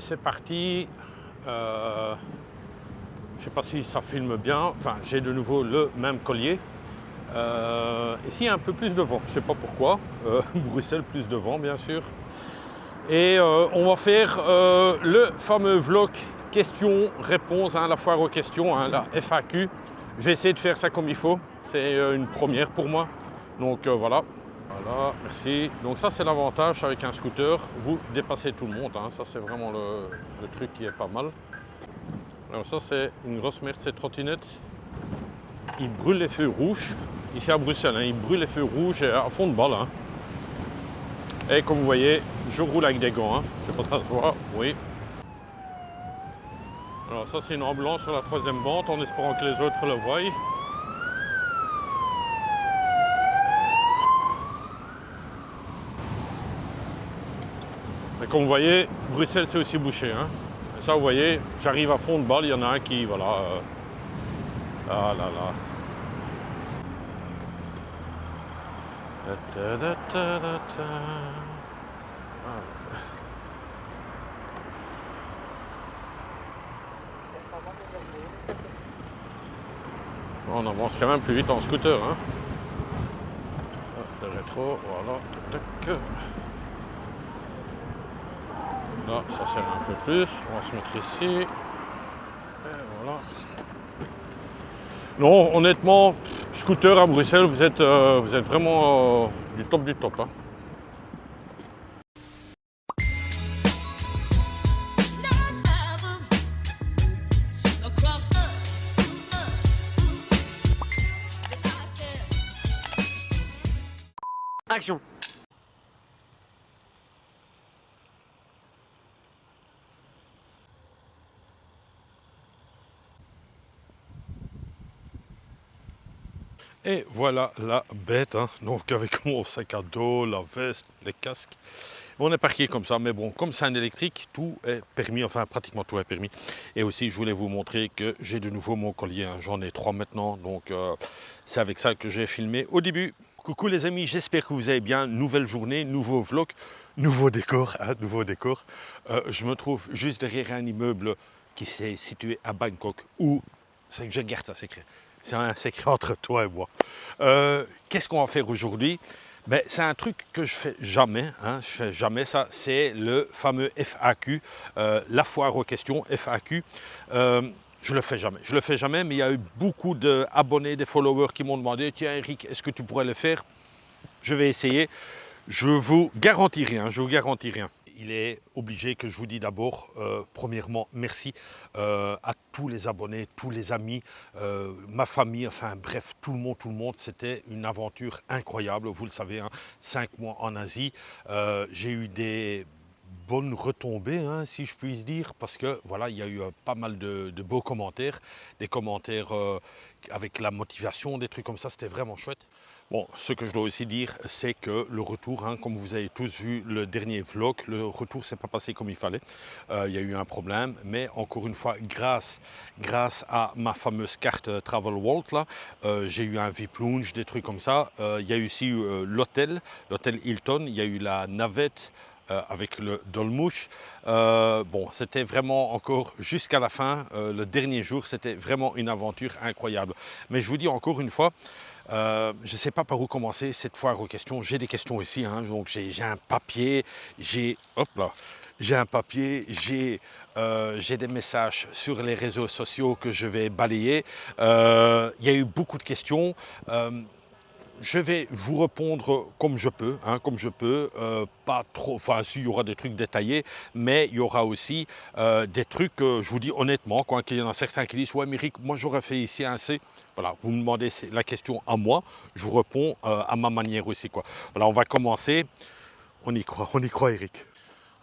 c'est parti. Je sais pas si ça filme bien. Enfin, j'ai de nouveau le même collier. Ici, il y a un peu plus de vent. Je sais pas pourquoi. Bruxelles, plus de vent, bien sûr. Et on va faire le fameux vlog questions-réponses, la foire aux questions, la FAQ. Je vais essayer de faire ça comme il faut. C'est une première pour moi. Donc voilà. Voilà, merci. Donc ça, c'est l'avantage avec un scooter. Vous dépassez tout le monde. Ça, c'est vraiment le truc qui est pas mal. Alors ça, c'est une grosse merde, cette trottinette. Il brûle les feux rouges. Ici à Bruxelles, il brûle les feux rouges à fond de balle. Et comme vous voyez, je roule avec des gants. Je sais pas si ça se voit. Oui. Alors ça, c'est une ambulance sur la 3e bande, en espérant que les autres le voient. Mais comme vous voyez, Bruxelles, c'est aussi bouché. Et ça, vous voyez, j'arrive à fond de balle. Il y en a un qui, voilà. Ah là là. On avance quand même plus vite en scooter. Le rétro, voilà. Tac. Là, ça sert un peu plus. On va se mettre ici. Et voilà. Non, honnêtement, scooter à Bruxelles, vous êtes vraiment du top du top. Action. Et voilà la bête, donc avec mon sac à dos, la veste, les casques. On est parqué comme ça, mais bon, comme c'est un électrique, tout est permis, enfin pratiquement tout est permis. Et aussi, je voulais vous montrer que j'ai de nouveau mon collier, j'en ai 3 maintenant, donc c'est avec ça que j'ai filmé au début. Coucou les amis, j'espère que vous allez bien. Nouvelle journée, nouveau vlog, nouveau décor, nouveau décor. Je me trouve juste derrière un immeuble qui s'est situé à Bangkok, où c'est que je garde ça secret. C'est un secret entre toi et moi. Qu'est-ce qu'on va faire aujourd'hui? C'est un truc que je fais jamais, je fais jamais ça, c'est le fameux FAQ, la foire aux questions, FAQ. Je le fais jamais, mais il y a eu beaucoup d'abonnés, des followers qui m'ont demandé, tiens Eric, est-ce que tu pourrais le faire? Je vais essayer. Je vous garantis rien, je vous garantis rien. Il est obligé que je vous dise d'abord, premièrement, merci à tous les abonnés, tous les amis, ma famille, enfin bref, tout le monde. C'était une aventure incroyable, vous le savez, 5 mois en Asie. J'ai eu des bonnes retombées, si je puis dire, parce que voilà, il y a eu pas mal de beaux commentaires, des commentaires avec la motivation, des trucs comme ça, c'était vraiment chouette. Bon, ce que je dois aussi dire, c'est que le retour, comme vous avez tous vu le dernier vlog, le retour s'est pas passé comme il fallait. Il y a eu un problème, mais encore une fois, grâce à ma fameuse carte Travel World, là, j'ai eu un VIP Lounge, des trucs comme ça. Il y a eu aussi l'hôtel Hilton, il y a eu la navette, avec le Dolmouche. Bon, c'était vraiment encore jusqu'à la fin, le dernier jour, c'était vraiment une aventure incroyable. Mais je vous dis encore une fois, je ne sais pas par où commencer cette foire aux questions. J'ai des questions ici, donc j'ai un papier, j'ai un papier, j'ai des messages sur les réseaux sociaux que je vais balayer. Il y a eu beaucoup de questions. Je vais vous répondre comme je peux, pas trop, enfin si, il y aura des trucs détaillés, mais il y aura aussi des trucs, je vous dis honnêtement, qu'il y en a certains qui disent « Ouais, Méric, moi j'aurais fait ici un C ». Voilà, vous me demandez la question à moi, je vous réponds à ma manière aussi, Voilà, on va commencer, on y croit Eric.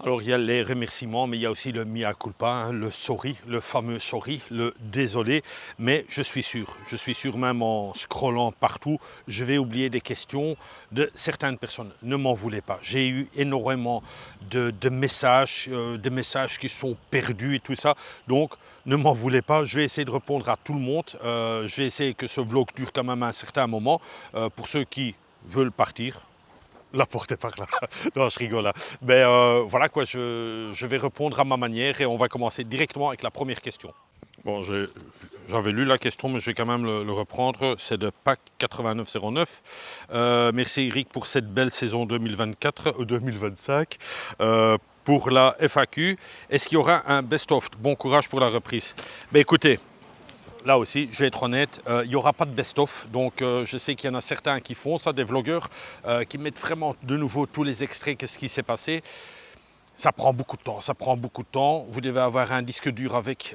Alors il y a les remerciements, mais il y a aussi le mea culpa, le sorry, le fameux sorry, le désolé. Mais je suis sûr même en scrollant partout, je vais oublier des questions de certaines personnes. Ne m'en voulez pas. J'ai eu énormément de messages, des messages qui sont perdus et tout ça. Donc ne m'en voulez pas, je vais essayer de répondre à tout le monde. Je vais essayer que ce vlog dure quand même un certain moment pour ceux qui veulent partir. La porte est par là. Non, je rigole, hein. Mais voilà quoi, je vais répondre à ma manière et on va commencer directement avec la première question. Bon, j'avais lu la question, mais je vais quand même le reprendre. C'est de PAC 8909. Merci Eric pour cette belle saison 2024, 2025. Pour la FAQ, est-ce qu'il y aura un best-of? Bon courage pour la reprise. Ben écoutez, là aussi, je vais être honnête, il n'y aura pas de best-of. Donc, je sais qu'il y en a certains qui font ça, des vlogueurs, qui mettent vraiment de nouveau tous les extraits, qu'est-ce qui s'est passé. Ça prend beaucoup de temps, ça prend beaucoup de temps. Vous devez avoir un disque dur avec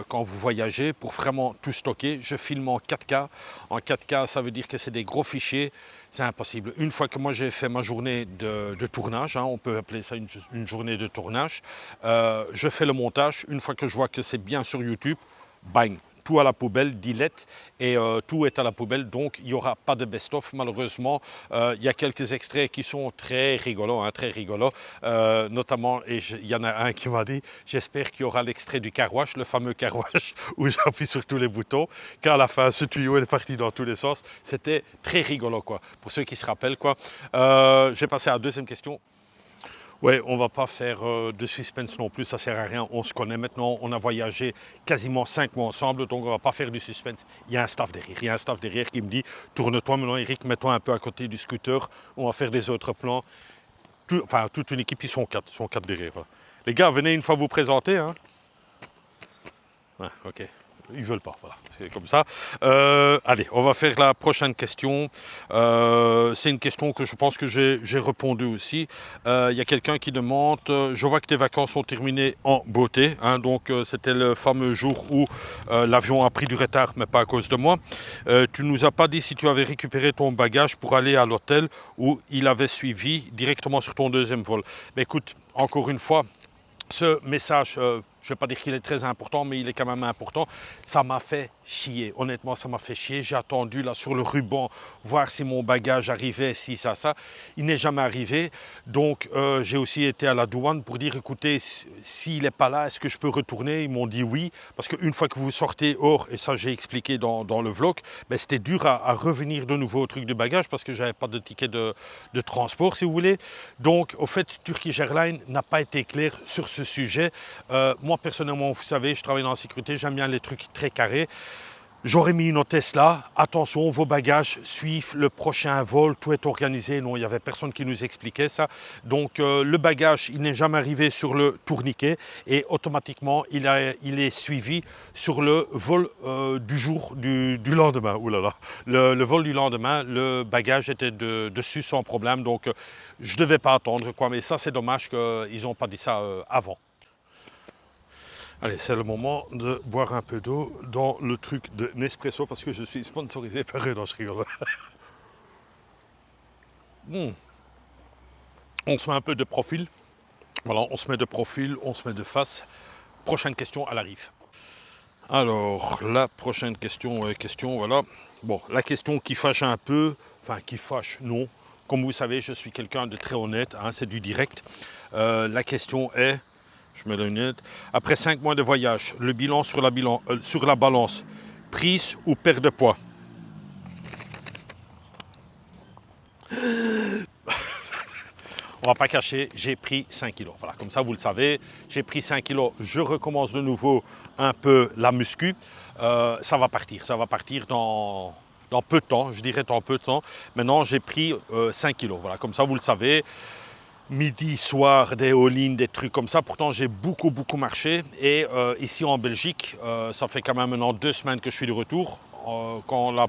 quand vous voyagez pour vraiment tout stocker. Je filme en 4K. En 4K, ça veut dire que c'est des gros fichiers. C'est impossible. Une fois que moi j'ai fait ma journée de tournage, hein, on peut appeler ça une journée de tournage, je fais le montage. Une fois que je vois que c'est bien sur YouTube, bang, tout à la poubelle, delete, et tout est à la poubelle, donc il n'y aura pas de best-of malheureusement. Il y a quelques extraits qui sont très rigolos, hein, très rigolos, notamment, et il y en a un qui m'a dit, j'espère qu'il y aura l'extrait du car wash, le fameux car wash, où j'appuie sur tous les boutons, car à la fin, ce tuyau est parti dans tous les sens. C'était très rigolo, quoi, pour ceux qui se rappellent, quoi. Je vais passer à la deuxième question. Ouais, on va pas faire de suspense non plus, ça sert à rien. On se connaît maintenant, on a voyagé quasiment 5 mois ensemble, donc on va pas faire du suspense. Il y a un staff derrière, il y a un staff derrière qui me dit tourne-toi maintenant Eric, mets-toi un peu à côté du scooter, on va faire des autres plans. Enfin, toute une équipe, ils sont quatre derrière. Voilà. Les gars, venez une fois vous présenter. Hein. Ouais, ok. Ils veulent pas, voilà, c'est comme ça. Allez, on va faire la prochaine question. C'est une question que je pense que j'ai répondu aussi. Il y a quelqu'un qui demande, je vois que tes vacances sont terminées en beauté, hein, donc c'était le fameux jour où l'avion a pris du retard, mais pas à cause de moi. Tu nous as pas dit si tu avais récupéré ton bagage pour aller à l'hôtel ou il avait suivi directement sur ton deuxième vol. Mais écoute, encore une fois, ce message, je ne vais pas dire qu'il est très important, mais il est quand même important. Ça m'a fait chier. Honnêtement, ça m'a fait chier. J'ai attendu là sur le ruban, voir si mon bagage arrivait, si ça. Il n'est jamais arrivé. Donc, j'ai aussi été à la douane pour dire, écoutez, s'il n'est pas là, est-ce que je peux retourner? Ils m'ont dit oui. Parce qu'une fois que vous sortez hors, et ça j'ai expliqué dans le vlog, ben, c'était dur à revenir de nouveau au truc de bagage parce que je n'avais pas de ticket de transport, si vous voulez. Donc, au fait, Turkish Airlines n'a pas été clair sur ce sujet. Moi, personnellement, vous savez, je travaille dans la sécurité, j'aime bien les trucs très carrés. J'aurais mis une hôtesse là, attention, vos bagages suivent le prochain vol, tout est organisé. Non, il n'y avait personne qui nous expliquait ça. Donc le bagage, il n'est jamais arrivé sur le tourniquet et automatiquement, il est suivi sur le vol du jour du lendemain. Ouh là là. Le vol du lendemain, le bagage était dessus sans problème, donc je ne devais pas attendre, quoi. Mais ça, c'est dommage qu'ils n'ont pas dit ça avant. Allez, c'est le moment de boire un peu d'eau dans le truc de Nespresso parce que je suis sponsorisé par eux, non, je rigole. On se met un peu de profil. Voilà, on se met de profil, on se met de face. Prochaine question, elle arrive. Alors, la prochaine question, voilà. Bon, la question qui fâche un peu, enfin qui fâche, non. Comme vous savez, je suis quelqu'un de très honnête, hein, c'est du direct. La question est, je mets la lunette. Après 5 mois de voyage, le bilan sur la balance, prise ou perte de poids? On va pas cacher, j'ai pris 5 kilos. Voilà, comme ça vous le savez, j'ai pris 5 kilos. Je recommence de nouveau un peu la muscu. Ça va partir dans peu de temps, je dirais dans peu de temps. Maintenant, j'ai pris 5 kilos. Voilà, comme ça vous le savez. Midi, soir, des all-in, des trucs comme ça. Pourtant, j'ai beaucoup marché. Et ici en Belgique, ça fait quand même maintenant 2 semaines que je suis de retour. Quand la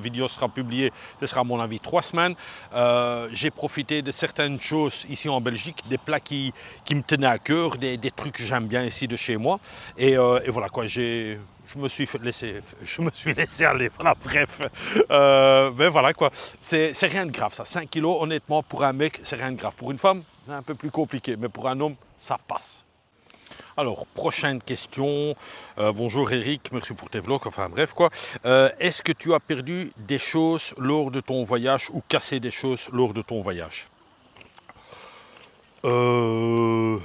vidéo sera publiée, ce sera à mon avis 3 semaines. J'ai profité de certaines choses ici en Belgique, des plats qui me tenaient à cœur, des trucs que j'aime bien ici de chez moi. Et voilà quoi, je me suis laissé aller, voilà, bref. Mais voilà quoi, c'est rien de grave ça. 5 kilos, honnêtement, pour un mec, c'est rien de grave. Pour une femme, c'est un peu plus compliqué, mais pour un homme, ça passe. Alors, prochaine question. Bonjour Eric, merci pour tes vlogs, enfin bref quoi. Est-ce que tu as perdu des choses lors de ton voyage ou cassé des choses lors de ton voyage? Un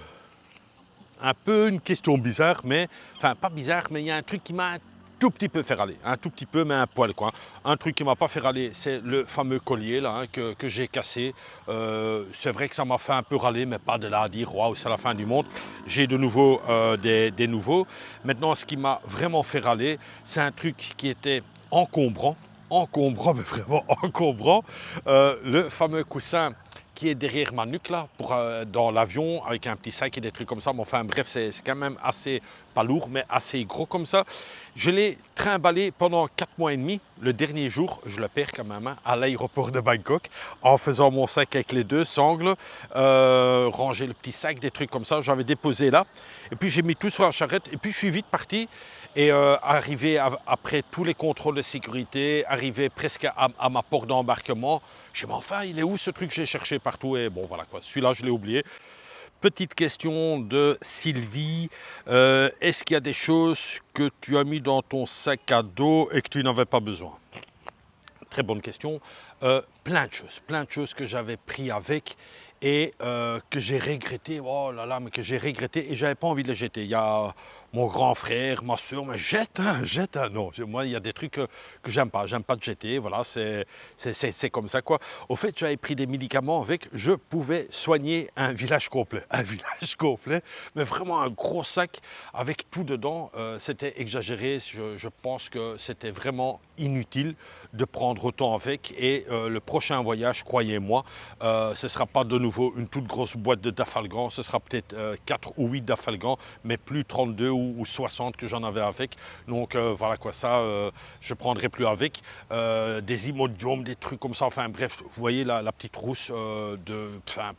peu une question bizarre, mais... Enfin, pas bizarre, mais il y a un truc qui m'a tout petit peu fait râler, un tout petit peu, mais un poil quoi. Un truc qui m'a pas fait râler, c'est le fameux collier là que j'ai cassé. C'est vrai que ça m'a fait un peu râler, mais pas de là à dire waouh, c'est la fin du monde. J'ai de nouveau des nouveaux. Maintenant, ce qui m'a vraiment fait râler, c'est un truc qui était encombrant, mais vraiment encombrant. Le fameux coussin qui est derrière ma nuque là, dans l'avion, avec un petit sac et des trucs comme ça. Mais enfin bref, c'est quand même assez, pas lourd, mais assez gros comme ça. Je l'ai trimballé pendant 4 mois et demi. Le dernier jour, je le perds quand même, hein, à l'aéroport de Bangkok, en faisant mon sac avec les 2 sangles, ranger le petit sac, des trucs comme ça. J'avais déposé là. Et puis j'ai mis tout sur la charrette. Et puis je suis vite parti. Et arrivé après tous les contrôles de sécurité, arrivé presque à ma porte d'embarquement, je me dis, mais enfin, il est où ce truc que j'ai cherché partout? Et bon, voilà quoi, celui-là, je l'ai oublié. Petite question de Sylvie. Est-ce qu'il y a des choses que tu as mis dans ton sac à dos et que tu n'avais pas besoin? Très bonne question. Plein de choses que j'avais pris avec et que j'ai regretté. Oh là là, mais que j'ai regretté et j'avais pas envie de les jeter. Il y a mon grand frère, ma soeur, mais jette, hein. Non, moi, il y a des trucs que j'aime pas. J'aime pas de jeter, voilà, c'est comme ça, quoi. Au fait, j'avais pris des médicaments avec, je pouvais soigner un village complet. Un village complet, mais vraiment un gros sac avec tout dedans. C'était exagéré. Je pense que c'était vraiment inutile de prendre autant avec. Et le prochain voyage, croyez-moi, ce ne sera pas de nouveau une toute grosse boîte de Dafalgan. Ce sera peut-être 4 ou 8 Dafalgan, mais plus 32 ou 60 que j'en avais avec. Donc voilà quoi, ça, je ne prendrai plus avec. Des Imodium, des trucs comme ça. Enfin bref, vous voyez la petite trousse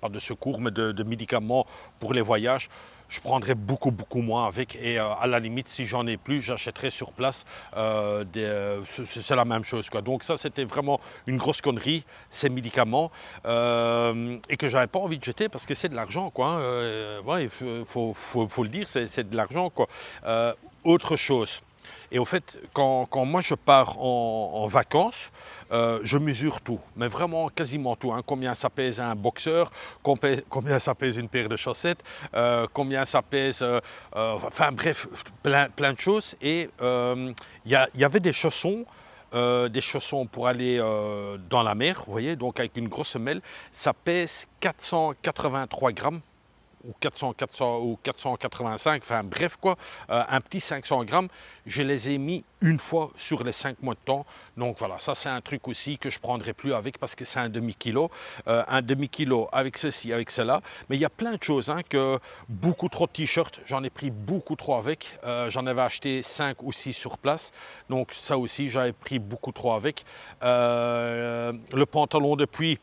pas de secours, mais de médicaments pour les voyages. Je prendrais beaucoup moins avec et à la limite, si j'en ai plus, j'achèterai sur place. C'est la même chose, quoi. Donc ça, c'était vraiment une grosse connerie, ces médicaments, et que j'avais pas envie de jeter parce que c'est de l'argent, quoi. Ouais, il faut le dire, c'est de l'argent, quoi. Autre chose. Et au fait, quand moi je pars en vacances, je mesure tout, mais vraiment quasiment tout, hein. Combien ça pèse un boxeur, combien ça pèse une paire de chaussettes, combien ça pèse, enfin bref, plein de choses. Et y avait des chaussons pour aller dans la mer, vous voyez, donc avec une grosse semelle, ça pèse 483 grammes ou 400 ou 485, enfin bref quoi, un petit 500 grammes, je les ai mis une fois sur les 5 mois de temps. Donc voilà, ça c'est un truc aussi que je ne prendrai plus avec parce que c'est un demi-kilo. Un demi-kilo avec ceci, avec cela. Mais il y a plein de choses, hein, que beaucoup trop de t-shirts, j'en ai pris beaucoup trop avec. J'en avais acheté 5 ou 6 sur place. Donc ça aussi, j'avais pris beaucoup trop avec. Le pantalon de pluie,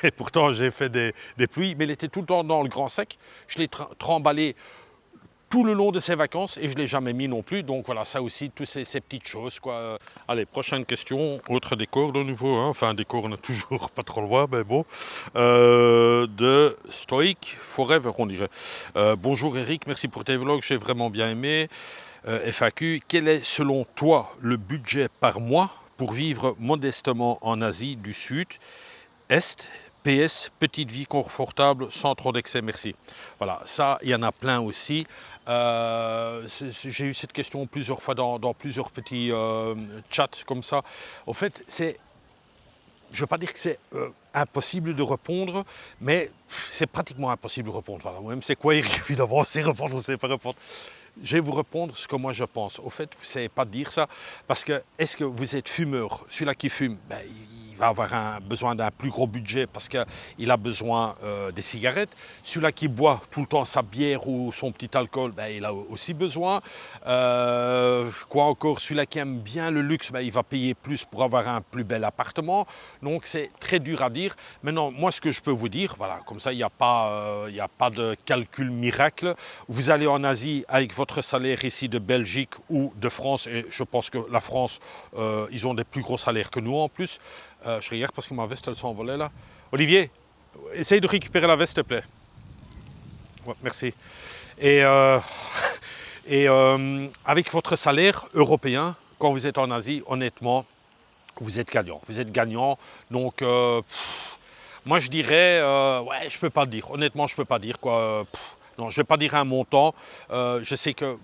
et pourtant j'ai fait des pluies, mais il était tout le temps dans le grand sac. Je l'ai tremballé tout le long de ces vacances et je ne l'ai jamais mis non plus. Donc voilà, ça aussi, toutes ces petites choses, quoi. Allez, prochaine question, autre décor de nouveau, hein. Enfin, décor, on est toujours pas trop loin, mais bon. De Stoic Forever, on dirait. Bonjour Eric, merci pour tes vlogs, j'ai vraiment bien aimé. FAQ, quel est selon toi le budget par mois pour vivre modestement en Asie du Sud-Est? PS, petite vie confortable, sans trop d'excès, merci. Voilà, ça, il y en a plein aussi. J'ai eu cette question plusieurs fois dans plusieurs petits chats comme ça. En fait, je ne veux pas dire que c'est impossible de répondre, mais c'est pratiquement impossible de répondre. Voilà, moi-même, c'est quoi, Eric? Évidemment, c'est répondre, c'est pas répondre. Je vais vous répondre ce que moi je pense. Au fait, vous ne savez pas dire ça, parce que est-ce que vous êtes fumeur? Celui-là qui fume, ben, il va avoir besoin d'un plus gros budget parce qu'il a besoin des cigarettes. Celui-là qui boit tout le temps sa bière ou son petit alcool, ben, il a aussi besoin. Quoi encore? Celui-là qui aime bien le luxe, ben, il va payer plus pour avoir un plus bel appartement. Donc c'est très dur à dire. Maintenant, moi ce que je peux vous dire, voilà, comme ça il n'y a pas de calcul miracle. Vous allez en Asie avec votre salaire ici de Belgique ou de France, et je pense que la France, ils ont des plus gros salaires que nous en plus. Je regarde parce que ma veste, elle s'envolait là. Olivier, essaye de récupérer la veste, s'il te plaît. Ouais, merci. Et, avec votre salaire européen, quand vous êtes en Asie, honnêtement, vous êtes gagnant. Vous êtes gagnant. Donc, moi, je dirais, ouais, je peux pas le dire. Honnêtement, je peux pas dire quoi. Non, je vais pas dire un montant. Je sais que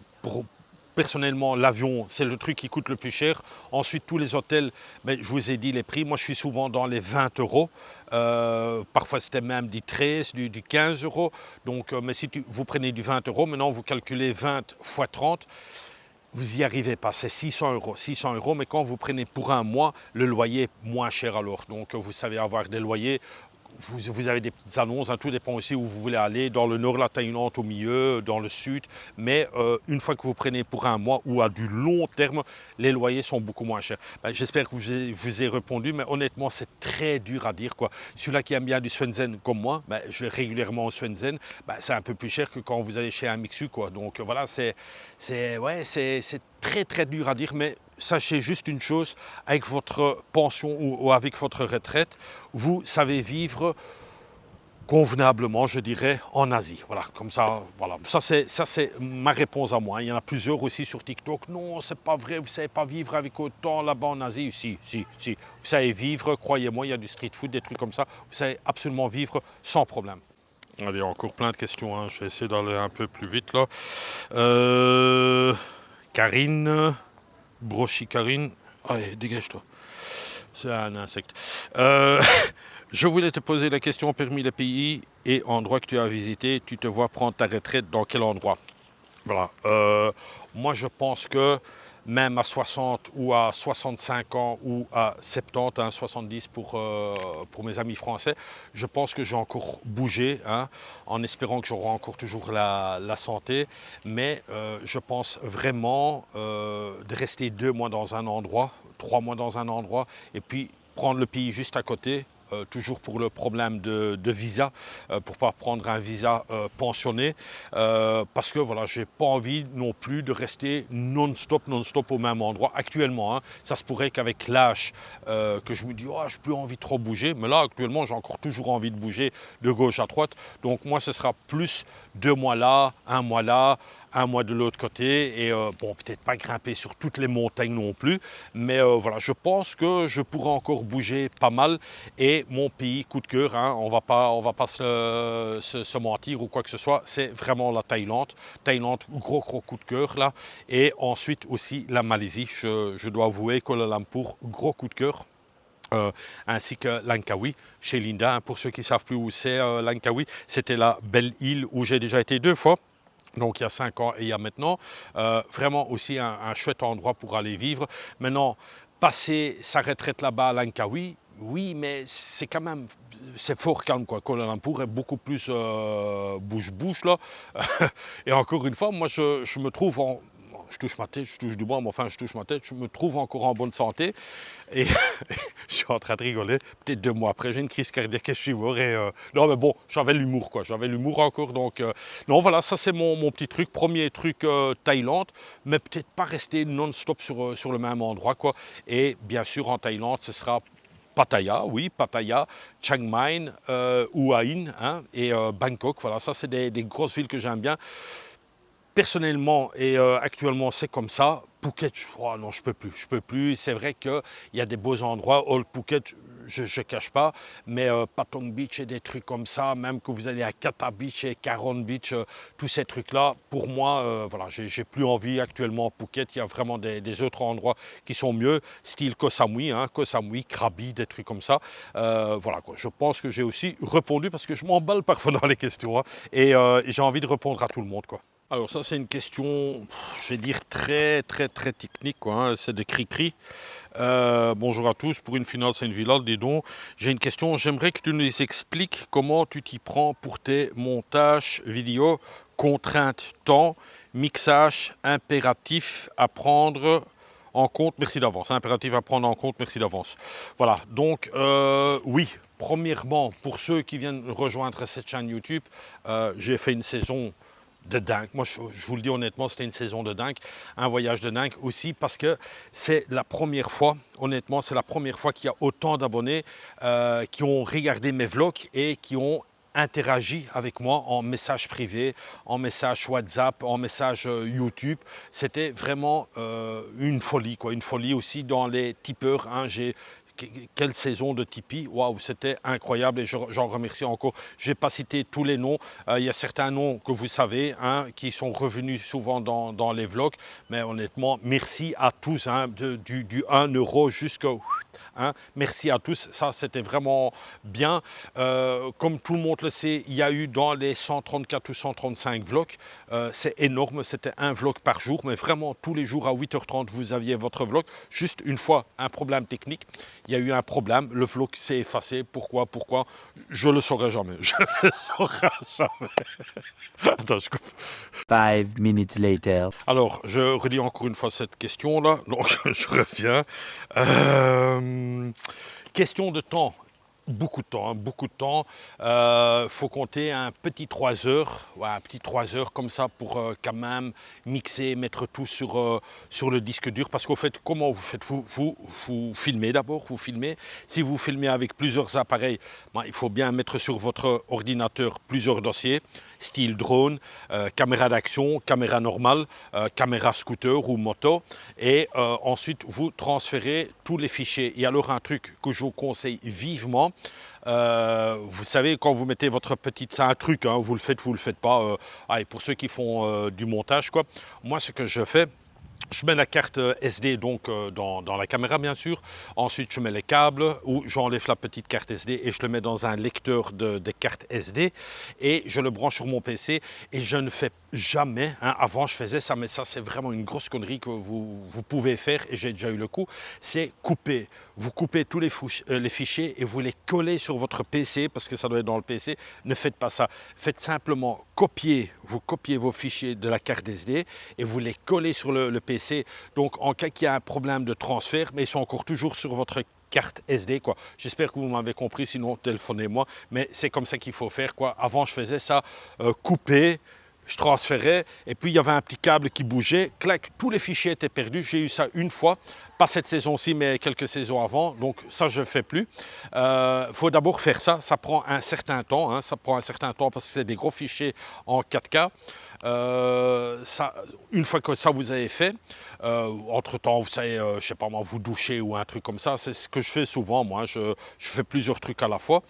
personnellement, l'avion, c'est le truc qui coûte le plus cher. Ensuite, tous les hôtels, ben, je vous ai dit les prix. Moi, je suis souvent dans les 20 euros. Parfois, c'était même du 13, du 15 euros. Donc, mais si vous prenez du 20 euros, maintenant, vous calculez 20 fois 30. Vous n'y arrivez pas, c'est 600 euros. 600 euros, mais quand vous prenez pour un mois, le loyer est moins cher alors. Donc, vous savez avoir des loyers. Vous avez des petites annonces, hein, tout dépend aussi où vous voulez aller, dans le nord, la Thaïlande, au milieu, dans le sud. Mais une fois que vous prenez pour un mois ou à du long terme, les loyers sont beaucoup moins chers. Ben, j'espère que je vous ai répondu, mais honnêtement, c'est très dur à dire, quoi. Celui-là qui aime bien du Swensen comme moi, ben, je vais régulièrement au Swensen, ben, c'est un peu plus cher que quand vous allez chez un Mixu, quoi. Donc voilà, c'est très très dur à dire, mais sachez juste une chose, avec votre pension ou avec votre retraite, vous savez vivre convenablement, je dirais, en Asie. Voilà, comme ça, voilà. Ça c'est ma réponse à moi. Il y en a plusieurs aussi sur TikTok. Non, c'est pas vrai, vous ne savez pas vivre avec autant là-bas en Asie. Si. Vous savez vivre, croyez-moi, il y a du street food, des trucs comme ça. Vous savez absolument vivre sans problème. Allez, encore plein de questions, hein. Je vais essayer d'aller un peu plus vite là. Karine, Brochi Karine. Allez, dégage-toi. C'est un insecte. Je voulais te poser la question, parmi les pays et endroits que tu as visités, tu te vois prendre ta retraite dans quel endroit? Voilà. Moi, je pense que même à 60 ou à 65 ans ou à 70, hein, 70 pour mes amis français, je pense que j'ai encore bougé, hein, en espérant que j'aurai encore toujours la santé. Mais je pense vraiment de rester 2 mois dans un endroit, 3 mois dans un endroit, et puis prendre le pays juste à côté. Toujours pour le problème de visa, pour ne pas prendre un visa pensionné, parce que voilà, j'ai pas envie non plus de rester non-stop au même endroit. Actuellement, hein, ça se pourrait qu'avec l'âge, que je me dis, oh, je n'ai plus envie de trop bouger, mais là, actuellement, j'ai encore toujours envie de bouger de gauche à droite. Donc moi, ce sera plus 2 mois là, un mois de l'autre côté, et bon, peut-être pas grimper sur toutes les montagnes non plus, mais voilà, je pense que je pourrais encore bouger pas mal. Et mon pays coup de cœur, hein, on va pas se mentir ou quoi que ce soit, c'est vraiment la Thaïlande. Thaïlande, gros coup de cœur là. Et ensuite aussi la Malaisie, je dois avouer, Kuala Lumpur, gros coup de cœur. Ainsi que Langkawi, chez Linda, hein. Pour ceux qui ne savent plus où c'est, Langkawi, c'était la belle île où j'ai déjà été 2 fois. Donc il y a 5 ans et il y a maintenant. Vraiment aussi un chouette endroit pour aller vivre. Maintenant, passer sa retraite là-bas à Langkawi, oui, mais c'est quand même, c'est fort calme, quoi. Kuala Lumpur est beaucoup plus bouche-bouche là. Et encore une fois, moi je me trouve en... Je touche ma tête, je touche du bois, mais enfin je touche ma tête, je me trouve encore en bonne santé. Et je suis en train de rigoler. Peut-être 2 mois après, j'ai une crise cardiaque et je suis mort. Et non, mais bon, j'avais l'humour, quoi. J'avais l'humour encore. Donc, non, voilà, ça, c'est mon petit truc. Premier truc, Thaïlande. Mais peut-être pas rester non-stop sur le même endroit, quoi. Et bien sûr, en Thaïlande, ce sera Pattaya, oui, Pattaya, Chiang Mai, Hua Hin, hein, et Bangkok. Voilà, ça, c'est des grosses villes que j'aime bien. Personnellement et actuellement, c'est comme ça. Phuket, oh non, je peux plus. C'est vrai qu'il y a des beaux endroits. Old Phuket, je ne cache pas, mais Patong Beach et des trucs comme ça, même que vous allez à Kata Beach et Caron Beach, tous ces trucs-là, pour moi, voilà, j'ai plus envie actuellement. Phuket, il y a vraiment des autres endroits qui sont mieux, style Koh Samui, hein, Koh Samui, Krabi, des trucs comme ça. Voilà, quoi. Je pense que j'ai aussi répondu parce que je m'emballe parfois dans les questions, hein, et j'ai envie de répondre à tout le monde, quoi. Alors ça, c'est une question, je vais dire, très technique, quoi, hein. C'est des cri-cri. Bonjour à tous, pour une finale, c'est une villa, dis donc. J'ai une question, j'aimerais que tu nous expliques comment tu t'y prends pour tes montages vidéo, contraintes temps, mixage, impératif à prendre en compte, merci d'avance, impératif à prendre en compte, merci d'avance. Voilà, donc oui, premièrement, pour ceux qui viennent rejoindre cette chaîne YouTube, j'ai fait une saison de dingue. Moi, je vous le dis honnêtement, c'était une saison de dingue, un voyage de dingue aussi, parce que c'est la première fois, honnêtement, c'est la première fois qu'il y a autant d'abonnés qui ont regardé mes vlogs et qui ont interagi avec moi en message privé, en message WhatsApp, en message YouTube. C'était vraiment une folie, quoi. Une folie aussi dans les tipeurs, hein. J'ai quelle saison de Tipeee, waouh, c'était incroyable et j'en remercie encore. Je vais pas citer tous les noms, il y a certains noms que vous savez, hein, qui sont revenus souvent dans les vlogs, mais honnêtement, merci à tous, hein, du 1 euro jusqu'au... Hein, merci à tous, ça c'était vraiment bien. Comme tout le monde le sait, il y a eu dans les 134 ou 135 vlogs, c'est énorme, c'était un vlog par jour, mais vraiment tous les jours à 8h30 vous aviez votre vlog. Juste une fois, un problème technique, il y a eu un problème, le vlog s'est effacé. Pourquoi? Je le saurai jamais, je le saurai jamais. Attends, je coupe. 5 minutes later. Alors, je relis encore une fois cette question-là, donc je reviens. Question de temps. Beaucoup de temps, hein, beaucoup de temps. Faut compter un petit 3 heures, ouais, un petit 3 heures comme ça pour quand même mixer, mettre tout sur le disque dur. Parce qu'au fait, comment vous faites? Vous filmez d'abord, vous filmez. Si vous filmez avec plusieurs appareils, ben, il faut bien mettre sur votre ordinateur plusieurs dossiers, style drone, caméra d'action, caméra normale, caméra scooter ou moto. Et ensuite, vous transférez tous les fichiers. Et alors, un truc que je vous conseille vivement, vous savez, quand vous mettez votre petite... C'est un truc, hein, vous le faites pas. Allez, pour ceux qui font du montage, quoi. Moi, ce que je fais, je mets la carte SD donc dans la caméra bien sûr. Ensuite je mets les câbles ou j'enlève la petite carte SD et je le mets dans un lecteur de carte SD et je le branche sur mon PC et je ne fais jamais, hein, avant je faisais ça, mais ça c'est vraiment une grosse connerie que vous pouvez faire et j'ai déjà eu le coup, c'est couper. Vous coupez tous les fichiers et vous les collez sur votre PC parce que ça doit être dans le PC. Ne faites pas ça. Faites simplement vous copiez vos fichiers de la carte SD et vous les collez sur le PC. Donc en cas qu'il y a un problème de transfert, mais ils sont encore toujours sur votre carte SD, quoi. J'espère que vous m'avez compris, sinon téléphonez-moi. Mais c'est comme ça qu'il faut faire, quoi. Avant je faisais ça, couper, je transférais et puis il y avait un petit câble qui bougeait, clac, tous les fichiers étaient perdus. J'ai eu ça une fois, pas cette saison-ci mais quelques saisons avant, donc ça je ne fais plus. Faut d'abord faire ça, ça prend un certain temps, hein, ça prend un certain temps parce que c'est des gros fichiers en 4K. Une fois que ça vous avez fait, entre-temps, vous savez, je sais pas moi, vous douchez ou un truc comme ça, c'est ce que je fais souvent, moi, je fais plusieurs trucs à la fois.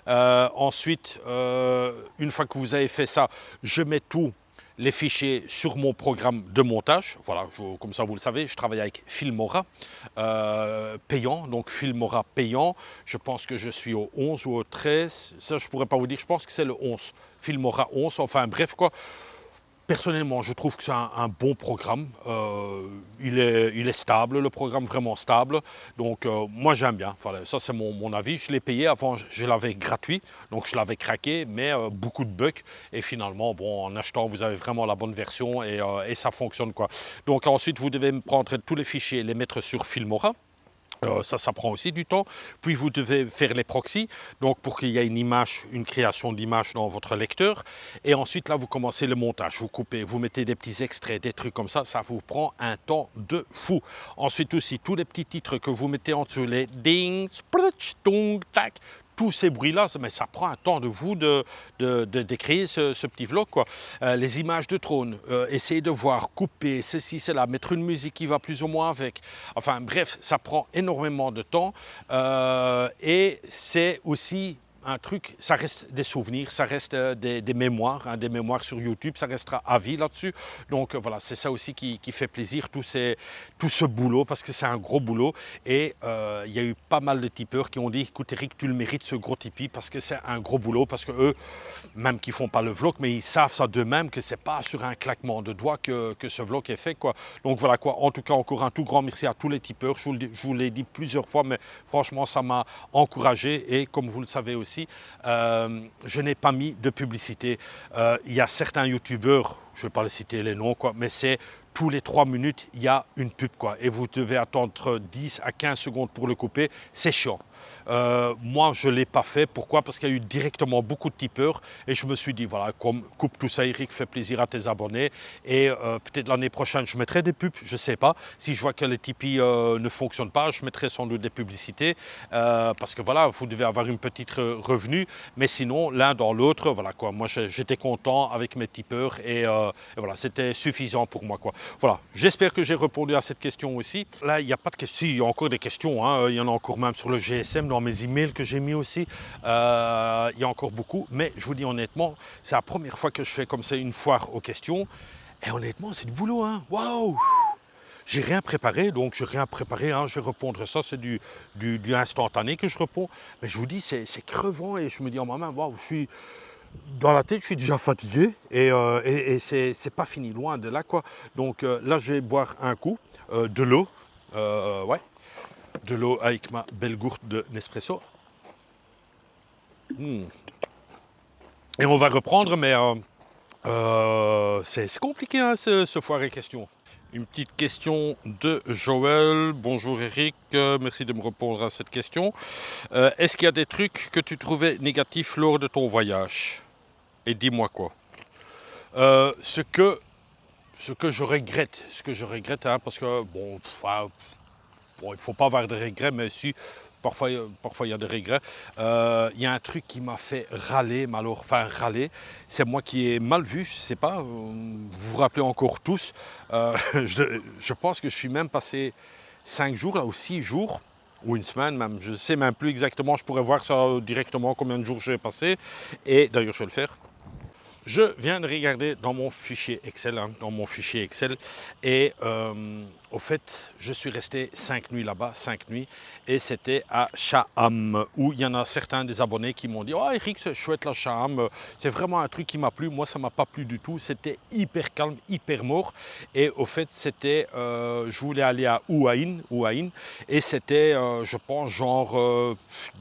Ensuite, une fois que vous avez fait ça, je mets tous les fichiers sur mon programme de montage. Voilà, comme ça vous le savez, je travaille avec Filmora payant, donc Filmora payant. Je pense que je suis au 11 ou au 13, ça je pourrais pas vous dire, je pense que c'est le 11, Filmora 11, enfin bref quoi. Personnellement, je trouve que c'est un bon programme. Il est stable, le programme vraiment stable. Donc moi j'aime bien. Voilà, ça c'est mon avis. Je l'ai payé avant, je l'avais gratuit, donc je l'avais craqué, mais beaucoup de bugs. Et finalement, bon, en achetant, vous avez vraiment la bonne version et ça fonctionne quoi. Donc ensuite, vous devez me prendre tous les fichiers, les mettre sur Filmora. Ça prend aussi du temps. Puis vous devez faire les proxys, donc pour qu'il y ait une image, une création d'image dans votre lecteur. Et ensuite, là, vous commencez le montage. Vous coupez, vous mettez des petits extraits, des trucs comme ça vous prend un temps de fou. Ensuite aussi, tous les petits titres que vous mettez en dessous, les ding, sprutch, tung, tac, tous ces bruits-là, mais ça prend un temps de vous de créer ce petit vlog, quoi. Les images de trône, essayer de voir, couper, ceci, cela, mettre une musique qui va plus ou moins avec. Enfin bref, ça prend énormément de temps et c'est aussi un truc, ça reste des souvenirs, ça reste des mémoires, hein, des mémoires sur YouTube, ça restera à vie là-dessus. Donc voilà, c'est ça aussi qui fait plaisir, tout ce boulot, parce que c'est un gros boulot. Et il y a eu pas mal de tipeurs qui ont dit, écoute Eric, tu le mérites ce gros Tipeee, parce que c'est un gros boulot, parce que eux, même qu'ils font pas le vlog, mais ils savent ça d'eux-mêmes, que c'est pas sur un claquement de doigts que ce vlog est fait, quoi. Donc voilà quoi, en tout cas encore un tout grand merci à tous les tipeurs, je vous l'ai dit plusieurs fois, mais franchement ça m'a encouragé et comme vous le savez aussi, je n'ai pas mis de publicité. Il y a certains youtubeurs, je ne vais pas les citer les noms, quoi, mais c'est tous les 3 minutes, il y a une pub, quoi. Et vous devez attendre 10 à 15 secondes pour le couper. C'est chiant. Moi, je ne l'ai pas fait. Pourquoi? Parce qu'il y a eu directement beaucoup de tipeurs et je me suis dit, voilà, comme coupe tout ça, Eric, fais plaisir à tes abonnés et peut-être l'année prochaine, je mettrai des pubs, je ne sais pas. Si je vois que les Tipeee ne fonctionnent pas, je mettrai sans doute des publicités parce que voilà, vous devez avoir une petite revenu, mais sinon, l'un dans l'autre, voilà quoi. Moi, j'étais content avec mes tipeurs et voilà, c'était suffisant pour moi, quoi. Voilà, j'espère que j'ai répondu à cette question aussi. Là, il n'y a pas de questions, il y a encore des questions, hein. Il y en a encore même sur le GSM, dans mes emails que j'ai mis aussi. Il y a encore beaucoup, mais je vous dis honnêtement, c'est la première fois que je fais comme ça une foire aux questions. Et honnêtement, c'est du boulot, hein. Waouh! J'ai rien préparé, donc j'ai rien préparé, hein. Je vais répondre ça, c'est du instantané que je réponds. Mais je vous dis, c'est crevant et je me dis en moi-même, waouh, je suis dans la tête, je suis déjà fatigué et c'est pas fini, loin de là, quoi. Donc là, je vais boire un coup de l'eau, ouais, de l'eau avec ma belle gourde de Nespresso. Et on va reprendre, mais c'est compliqué, hein, ce foire et questions. Une petite question de Joël. Bonjour Eric, merci de me répondre à cette question. Est-ce qu'il y a des trucs que tu trouvais négatifs lors de ton voyage? Et dis-moi quoi. Ce que je regrette, hein, parce que bon, bon, il ne faut pas avoir de regrets, mais si, parfois il y a des regrets. Il y a un truc qui m'a fait râler, mais alors, enfin râler, c'est moi qui ai mal vu, je ne sais pas, vous vous rappelez encore tous, je pense que je suis même passé 5 jours, là, ou 6 jours, ou une semaine même, je ne sais même plus exactement, je pourrais voir ça directement combien de jours j'ai passé, et d'ailleurs je vais le faire. Je viens de regarder dans mon fichier Excel, hein, et au fait, je suis resté 5 nuits là-bas, 5 nuits, et c'était à Shaham, où il y en a certains des abonnés qui m'ont dit « Oh Eric, c'est chouette la Shaham, c'est vraiment un truc qui m'a plu, moi ça m'a pas plu du tout, c'était hyper calme, hyper mort, et au fait, c'était, je voulais aller à Ouaïn, et c'était, je pense, genre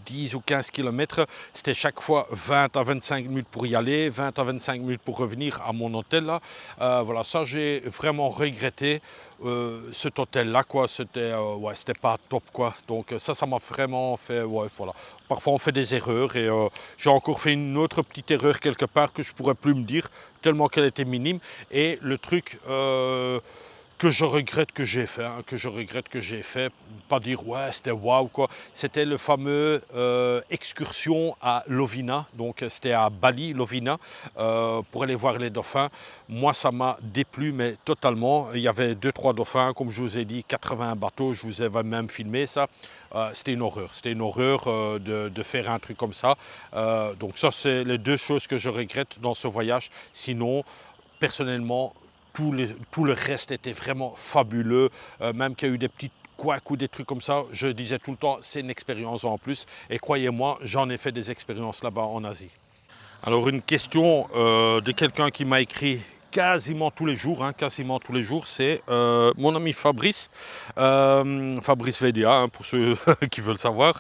10 ou 15 km, c'était chaque fois 20 à 25 minutes pour y aller, 20 à 25 minutes pour revenir à mon hôtel là. Voilà, ça j'ai vraiment regretté cet hôtel là, quoi. C'était ouais, c'était pas top, quoi. Donc ça m'a vraiment fait, ouais, voilà. Parfois on fait des erreurs et j'ai encore fait une autre petite erreur quelque part que je pourrais plus me dire tellement qu'elle était minime. Et le truc que je regrette que j'ai fait, pas dire ouais c'était waouh quoi, c'était le fameux excursion à Lovina, donc c'était à Bali, Lovina, pour aller voir les dauphins. Moi ça m'a déplu mais totalement, il y avait 2-3 dauphins, comme je vous ai dit, 80 bateaux, je vous avais même filmé ça. C'était une horreur de faire un truc comme ça. Donc ça c'est les deux choses que je regrette dans ce voyage, sinon personnellement tout le reste était vraiment fabuleux, même qu'il y a eu des petites couacs ou des trucs comme ça, je disais tout le temps, c'est une expérience en plus. Et croyez-moi, j'en ai fait des expériences là-bas en Asie. Alors une question de quelqu'un qui m'a écrit quasiment tous les jours, c'est mon ami Fabrice, Fabrice VDA, hein, pour ceux qui veulent savoir.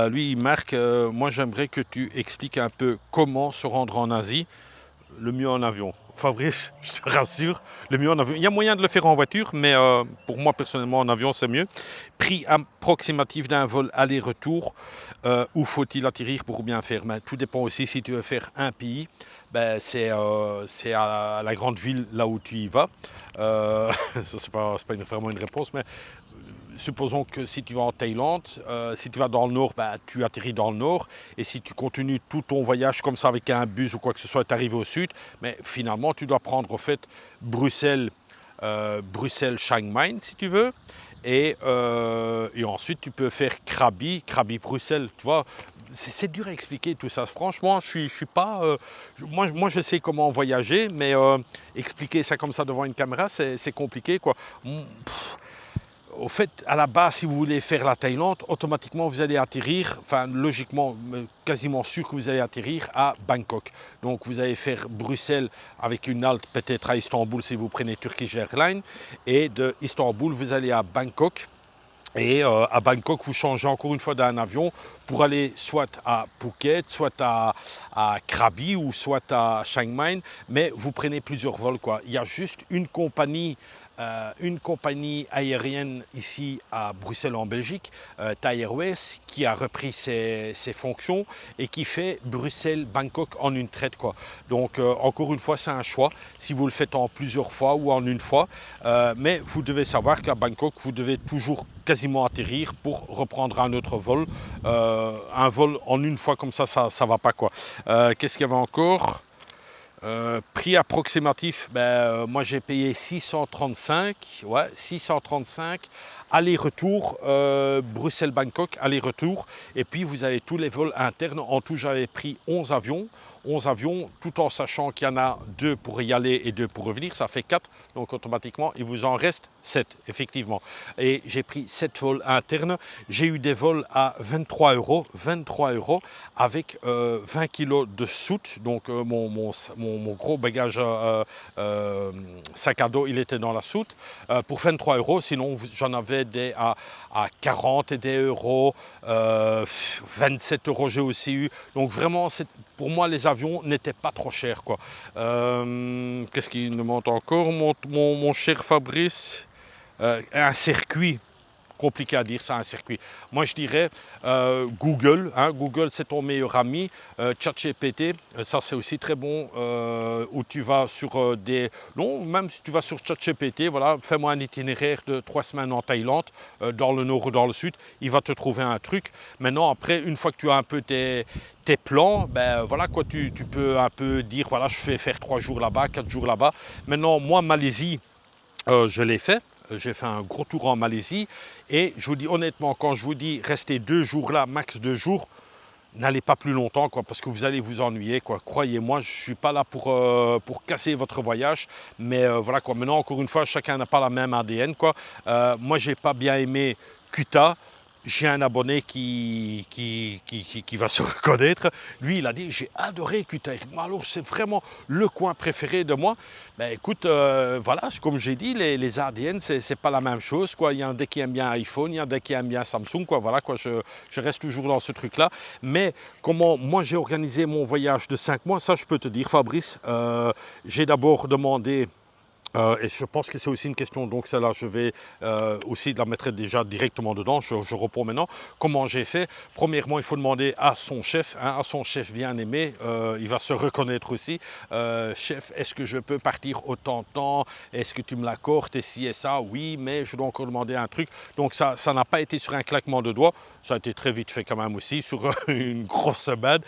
Lui, il marque, moi j'aimerais que tu expliques un peu comment se rendre en Asie, le mieux en avion. Fabrice, je te rassure, le mieux en avion. Il y a moyen de le faire en voiture, mais pour moi personnellement en avion c'est mieux. Prix approximatif d'un vol aller-retour, où faut-il atterrir pour bien faire? Mais tout dépend aussi si tu veux faire un pays, ben, c'est à la grande ville là où tu y vas. Ça c'est pas vraiment une réponse, mais supposons que si tu vas en Thaïlande, si tu vas dans le nord, bah, tu atterris dans le nord. Et si tu continues tout ton voyage comme ça avec un bus ou quoi que ce soit, tu arrives au sud. Mais finalement, tu dois prendre au fait Bruxelles, Chiang Mai si tu veux. Et ensuite, tu peux faire Krabi, Bruxelles. Tu vois, c'est dur à expliquer tout ça. Franchement, je suis pas. Moi, je sais comment voyager, mais expliquer ça comme ça devant une caméra, c'est compliqué, quoi. Au fait, à la base, si vous voulez faire la Thaïlande, automatiquement vous allez atterrir, enfin logiquement, quasiment sûr que vous allez atterrir à Bangkok. Donc vous allez faire Bruxelles avec une halte peut-être à Istanbul si vous prenez Turkish Airlines. Et de Istanbul, vous allez à Bangkok. Et à Bangkok, vous changez encore une fois d'un avion pour aller soit à Phuket, soit à Krabi ou soit à Chiang Mai. Mais vous prenez plusieurs vols, quoi. Il y a juste une compagnie une compagnie aérienne ici à Bruxelles en Belgique, Thai Airways, qui a repris ses fonctions et qui fait Bruxelles-Bangkok en une traite, quoi. Donc encore une fois, c'est un choix, si vous le faites en plusieurs fois ou en une fois. Mais vous devez savoir qu'à Bangkok, vous devez toujours quasiment atterrir pour reprendre un autre vol. Un vol en une fois comme ça va pas, quoi. Qu'est-ce qu'il y avait encore? Prix approximatif, moi j'ai payé 635, ouais, 635, aller-retour, Bruxelles-Bangkok, aller-retour, et puis vous avez tous les vols internes. En tout, j'avais pris 11 avions, tout en sachant qu'il y en a 2 pour y aller et 2 pour revenir, ça fait 4, donc automatiquement il vous en reste 7, effectivement. Et j'ai pris 7 vols internes, j'ai eu des vols à 23 euros, avec 20 kilos de soute, donc mon gros bagage sac à dos, il était dans la soute, pour 23 euros, sinon j'en avais des à 40 et des euros, 27 euros j'ai aussi eu, donc vraiment pour moi les avions n'étaient pas trop chers, quoi. Qu'est-ce qu'il me manque encore, mon cher Fabrice? Un circuit. Compliqué à dire, ça, un circuit. Moi, je dirais Google. Hein, Google, c'est ton meilleur ami. ChatGPT, ça, c'est aussi très bon. Où tu vas sur des... Non, même si tu vas sur ChatGPT, voilà, fais-moi un itinéraire de 3 semaines en Thaïlande, dans le nord ou dans le sud, il va te trouver un truc. Maintenant, après, une fois que tu as un peu tes plans, ben voilà quoi, tu peux un peu dire, voilà, je vais faire 3 jours là-bas, 4 jours là-bas. Maintenant, moi, Malaisie, je l'ai fait. J'ai fait un gros tour en Malaisie et je vous dis honnêtement, quand je vous dis restez 2 jours là, max 2 jours, n'allez pas plus longtemps, quoi, parce que vous allez vous ennuyer, quoi. Croyez-moi, je ne suis pas là pour casser votre voyage, mais voilà quoi. Maintenant, encore une fois, chacun n'a pas la même ADN, quoi. Moi, j'ai pas bien aimé Kuta. J'ai un abonné qui va se reconnaître. Lui, il a dit, j'ai adoré Kuta. Alors, c'est vraiment le coin préféré de moi. Ben écoute, voilà, comme j'ai dit, les ADN, c'est pas la même chose, quoi. Il y en a des qui aiment bien iPhone, il y en a des qui aiment bien Samsung, quoi. Voilà, quoi, je reste toujours dans ce truc-là. Mais comment moi j'ai organisé mon voyage de 5 mois, ça je peux te dire, Fabrice. J'ai d'abord demandé... et je pense que c'est aussi une question, donc celle-là, je vais aussi la mettre déjà directement dedans, je reprends maintenant. Comment j'ai fait? Premièrement, il faut demander à son chef, hein, à son chef bien aimé, il va se reconnaître aussi. Chef, est-ce que je peux partir autant de temps? Est-ce que tu me l'accordes? Et si et ça? Oui, mais je dois encore demander un truc. Donc ça n'a pas été sur un claquement de doigts, ça a été très vite fait quand même aussi, sur une grosse semaine.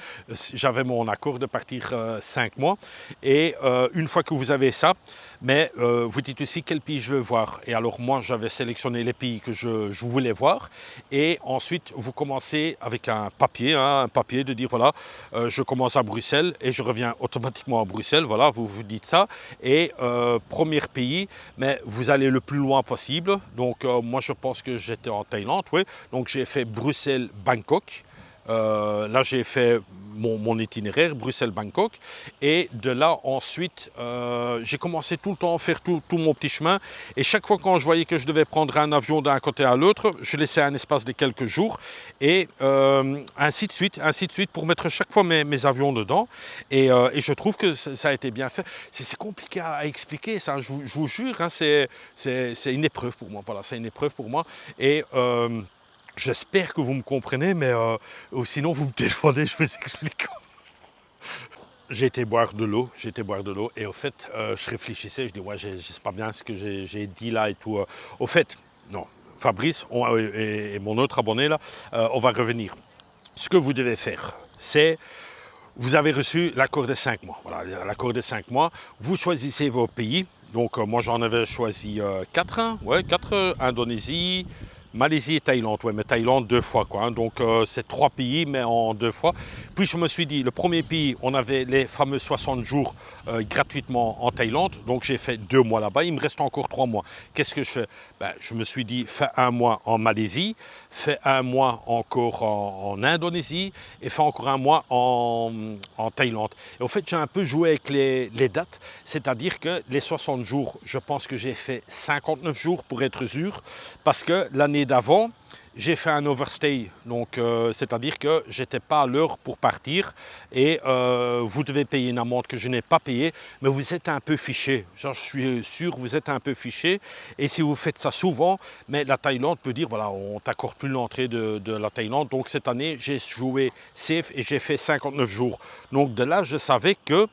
J'avais mon accord de partir 5 mois. Et une fois que vous avez ça, mais vous dites aussi quel pays je veux voir. Et alors moi, j'avais sélectionné les pays que je voulais voir. Et ensuite, vous commencez avec un papier, hein, un papier de dire, voilà, je commence à Bruxelles et je reviens automatiquement à Bruxelles. Voilà, vous vous dites ça. Et premier pays, mais vous allez le plus loin possible. Donc moi, je pense que j'étais en Thaïlande, oui. Donc j'ai fait Bruxelles-Bangkok. Là, j'ai fait mon itinéraire, Bruxelles-Bangkok. Et de là, ensuite, j'ai commencé tout le temps à faire tout mon petit chemin. Et chaque fois quand je voyais que je devais prendre un avion d'un côté à l'autre, je laissais un espace de quelques jours. Et ainsi de suite, pour mettre chaque fois mes avions dedans. Et je trouve que ça a été bien fait. C'est compliqué à expliquer, ça, je vous jure. Hein, c'est une épreuve pour moi. Voilà, c'est une épreuve pour moi. Et... j'espère que vous me comprenez, mais sinon vous me téléphonez, je vous explique. J'ai été boire de l'eau, et au fait, je réfléchissais, je dis, ouais, c'est pas bien ce que j'ai dit là et tout. Au fait, non, Fabrice et mon autre abonné là, on va revenir. Ce que vous devez faire, c'est, vous avez reçu l'accord des 5 mois. Voilà, l'accord des 5 mois, vous choisissez vos pays. Donc moi j'en avais choisi 4, hein, ouais, 4, Indonésie, Malaisie et Thaïlande, ouais, mais Thaïlande 2 fois, quoi. Hein, donc c'est 3 pays, mais en 2 fois. Puis je me suis dit, le premier pays, on avait les fameux 60 jours gratuitement en Thaïlande. Donc j'ai fait 2 mois là-bas. Il me reste encore 3 mois. Qu'est-ce que je fais? Je me suis dit, fais 1 mois en Malaisie, fais 1 mois encore en Indonésie et fais encore 1 mois en Thaïlande. Et en fait, j'ai un peu joué avec les dates. C'est-à-dire que les 60 jours, je pense que j'ai fait 59 jours pour être sûr. Parce que l'année l'année d'avant, j'ai fait un overstay, donc c'est-à-dire que j'étais pas à l'heure pour partir et vous devez payer une amende que je n'ai pas payée, mais vous êtes un peu fiché. Genre, je suis sûr, vous êtes un peu fiché et si vous faites ça souvent, mais la Thaïlande peut dire voilà, on t'accorde plus l'entrée de la Thaïlande. Donc cette année, j'ai joué safe et j'ai fait 59 jours. Donc de là, je savais que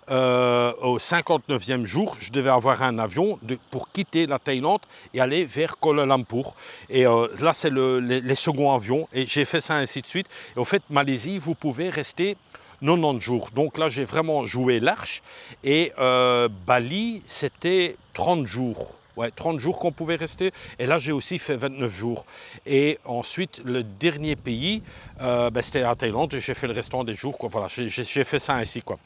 au 59e jour, je devais avoir un avion pour quitter la Thaïlande et aller vers Kuala Lumpur. Et là, c'est les seconds avions. Et j'ai fait ça ainsi de suite. Et au fait, Malaisie, vous pouvez rester 90 jours. Donc là, j'ai vraiment joué large. Et Bali, c'était 30 jours. Ouais, 30 jours qu'on pouvait rester. Et là, j'ai aussi fait 29 jours. Et ensuite, le dernier pays, c'était la Thaïlande. Et j'ai fait le restant des jours. Quoi. Voilà, j'ai fait ça ainsi, quoi.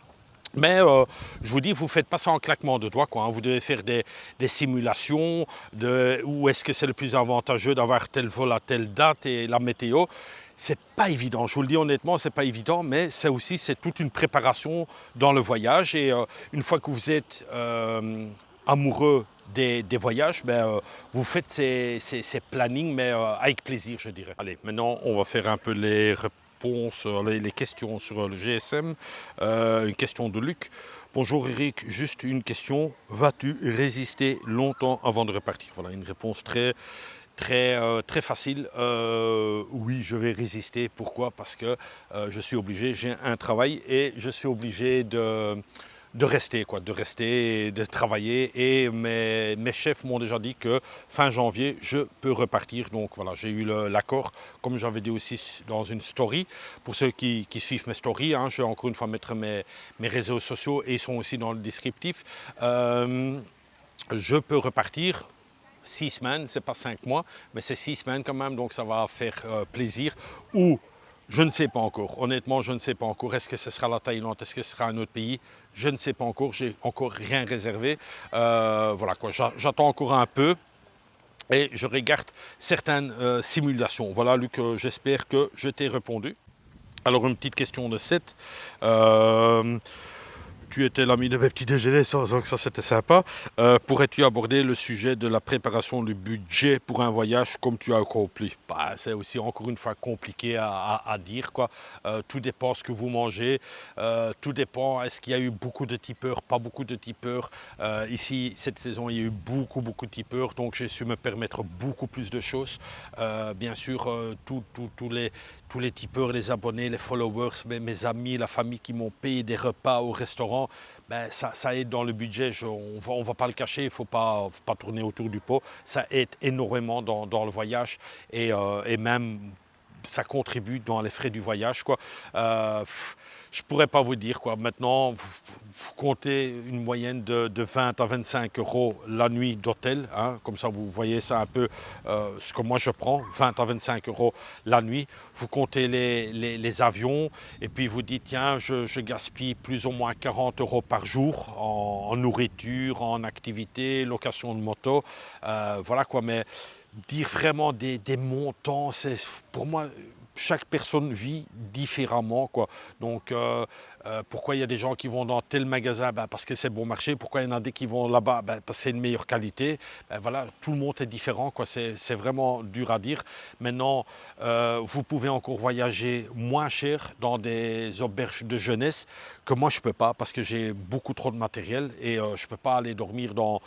Mais je vous dis, vous ne faites pas ça en claquement de doigts, quoi, hein. Vous devez faire des simulations de où est-ce que c'est le plus avantageux d'avoir tel vol à telle date et la météo. C'est pas évident, je vous le dis honnêtement, c'est pas évident, mais c'est aussi c'est toute une préparation dans le voyage. Et une fois que vous êtes amoureux des voyages, vous faites ces plannings, mais avec plaisir, je dirais. Allez, maintenant, on va faire un peu les réponses, les questions sur le GSM. Une question de Luc. Bonjour Eric, juste une question. Vas-tu résister longtemps avant de repartir? Voilà, une réponse très facile. Oui, je vais résister. Pourquoi? Parce que je suis obligé, j'ai un travail et je suis obligé de rester, quoi, de rester, de travailler. Et mes chefs m'ont déjà dit que fin janvier, je peux repartir. Donc voilà, j'ai eu l'accord, comme j'avais dit aussi dans une story. Pour ceux qui suivent mes stories, hein, je vais encore une fois mettre mes réseaux sociaux et ils sont aussi dans le descriptif. Je peux repartir 6 semaines, c'est pas 5 mois, mais c'est 6 semaines quand même, donc ça va faire plaisir. Ou je ne sais pas encore, honnêtement, je ne sais pas encore. Est-ce que ce sera la Thaïlande, est-ce que ce sera un autre pays? Je ne sais pas encore, j'ai encore rien réservé. Voilà quoi, j'attends encore un peu. Et je regarde certaines simulations. Voilà Luc, j'espère que je t'ai répondu. Alors une petite question de 7. Tu étais l'ami de mes petits déjeuners, donc ça c'était sympa. Pourrais-tu aborder le sujet de la préparation du budget pour un voyage comme tu as accompli? C'est aussi encore une fois compliqué à dire, quoi. Tout dépend ce que vous mangez, tout dépend, est-ce qu'il y a eu beaucoup de tipeurs, pas beaucoup de tipeurs. Ici, cette saison, il y a eu beaucoup de tipeurs, donc j'ai su me permettre beaucoup plus de choses. Bien sûr, tous les tipeurs, les abonnés, les followers, mes amis, la famille qui m'ont payé des repas au restaurant, ça aide dans le budget, on va pas le cacher, il ne faut pas tourner autour du pot. Ça aide énormément dans le voyage et même ça contribue dans les frais du voyage, quoi. Je pourrais pas vous dire, quoi. Maintenant, vous comptez une moyenne de 20 à 25 euros la nuit d'hôtel, hein. Comme ça, vous voyez ça un peu ce que moi je prends, 20 à 25 euros la nuit. Vous comptez les avions et puis vous dites, tiens, je gaspille plus ou moins 40 euros par jour en nourriture, en activité, location de moto. Voilà quoi, mais dire vraiment des montants, c'est pour moi, chaque personne vit différemment, quoi. Donc, pourquoi il y a des gens qui vont dans tel magasin? Parce que c'est bon marché. Pourquoi il y en a des qui vont là-bas? Parce que c'est une meilleure qualité. Voilà, tout le monde est différent, quoi. C'est vraiment dur à dire. Maintenant, vous pouvez encore voyager moins cher dans des auberges de jeunesse que moi je peux pas parce que j'ai beaucoup trop de matériel et je peux pas aller dormir dans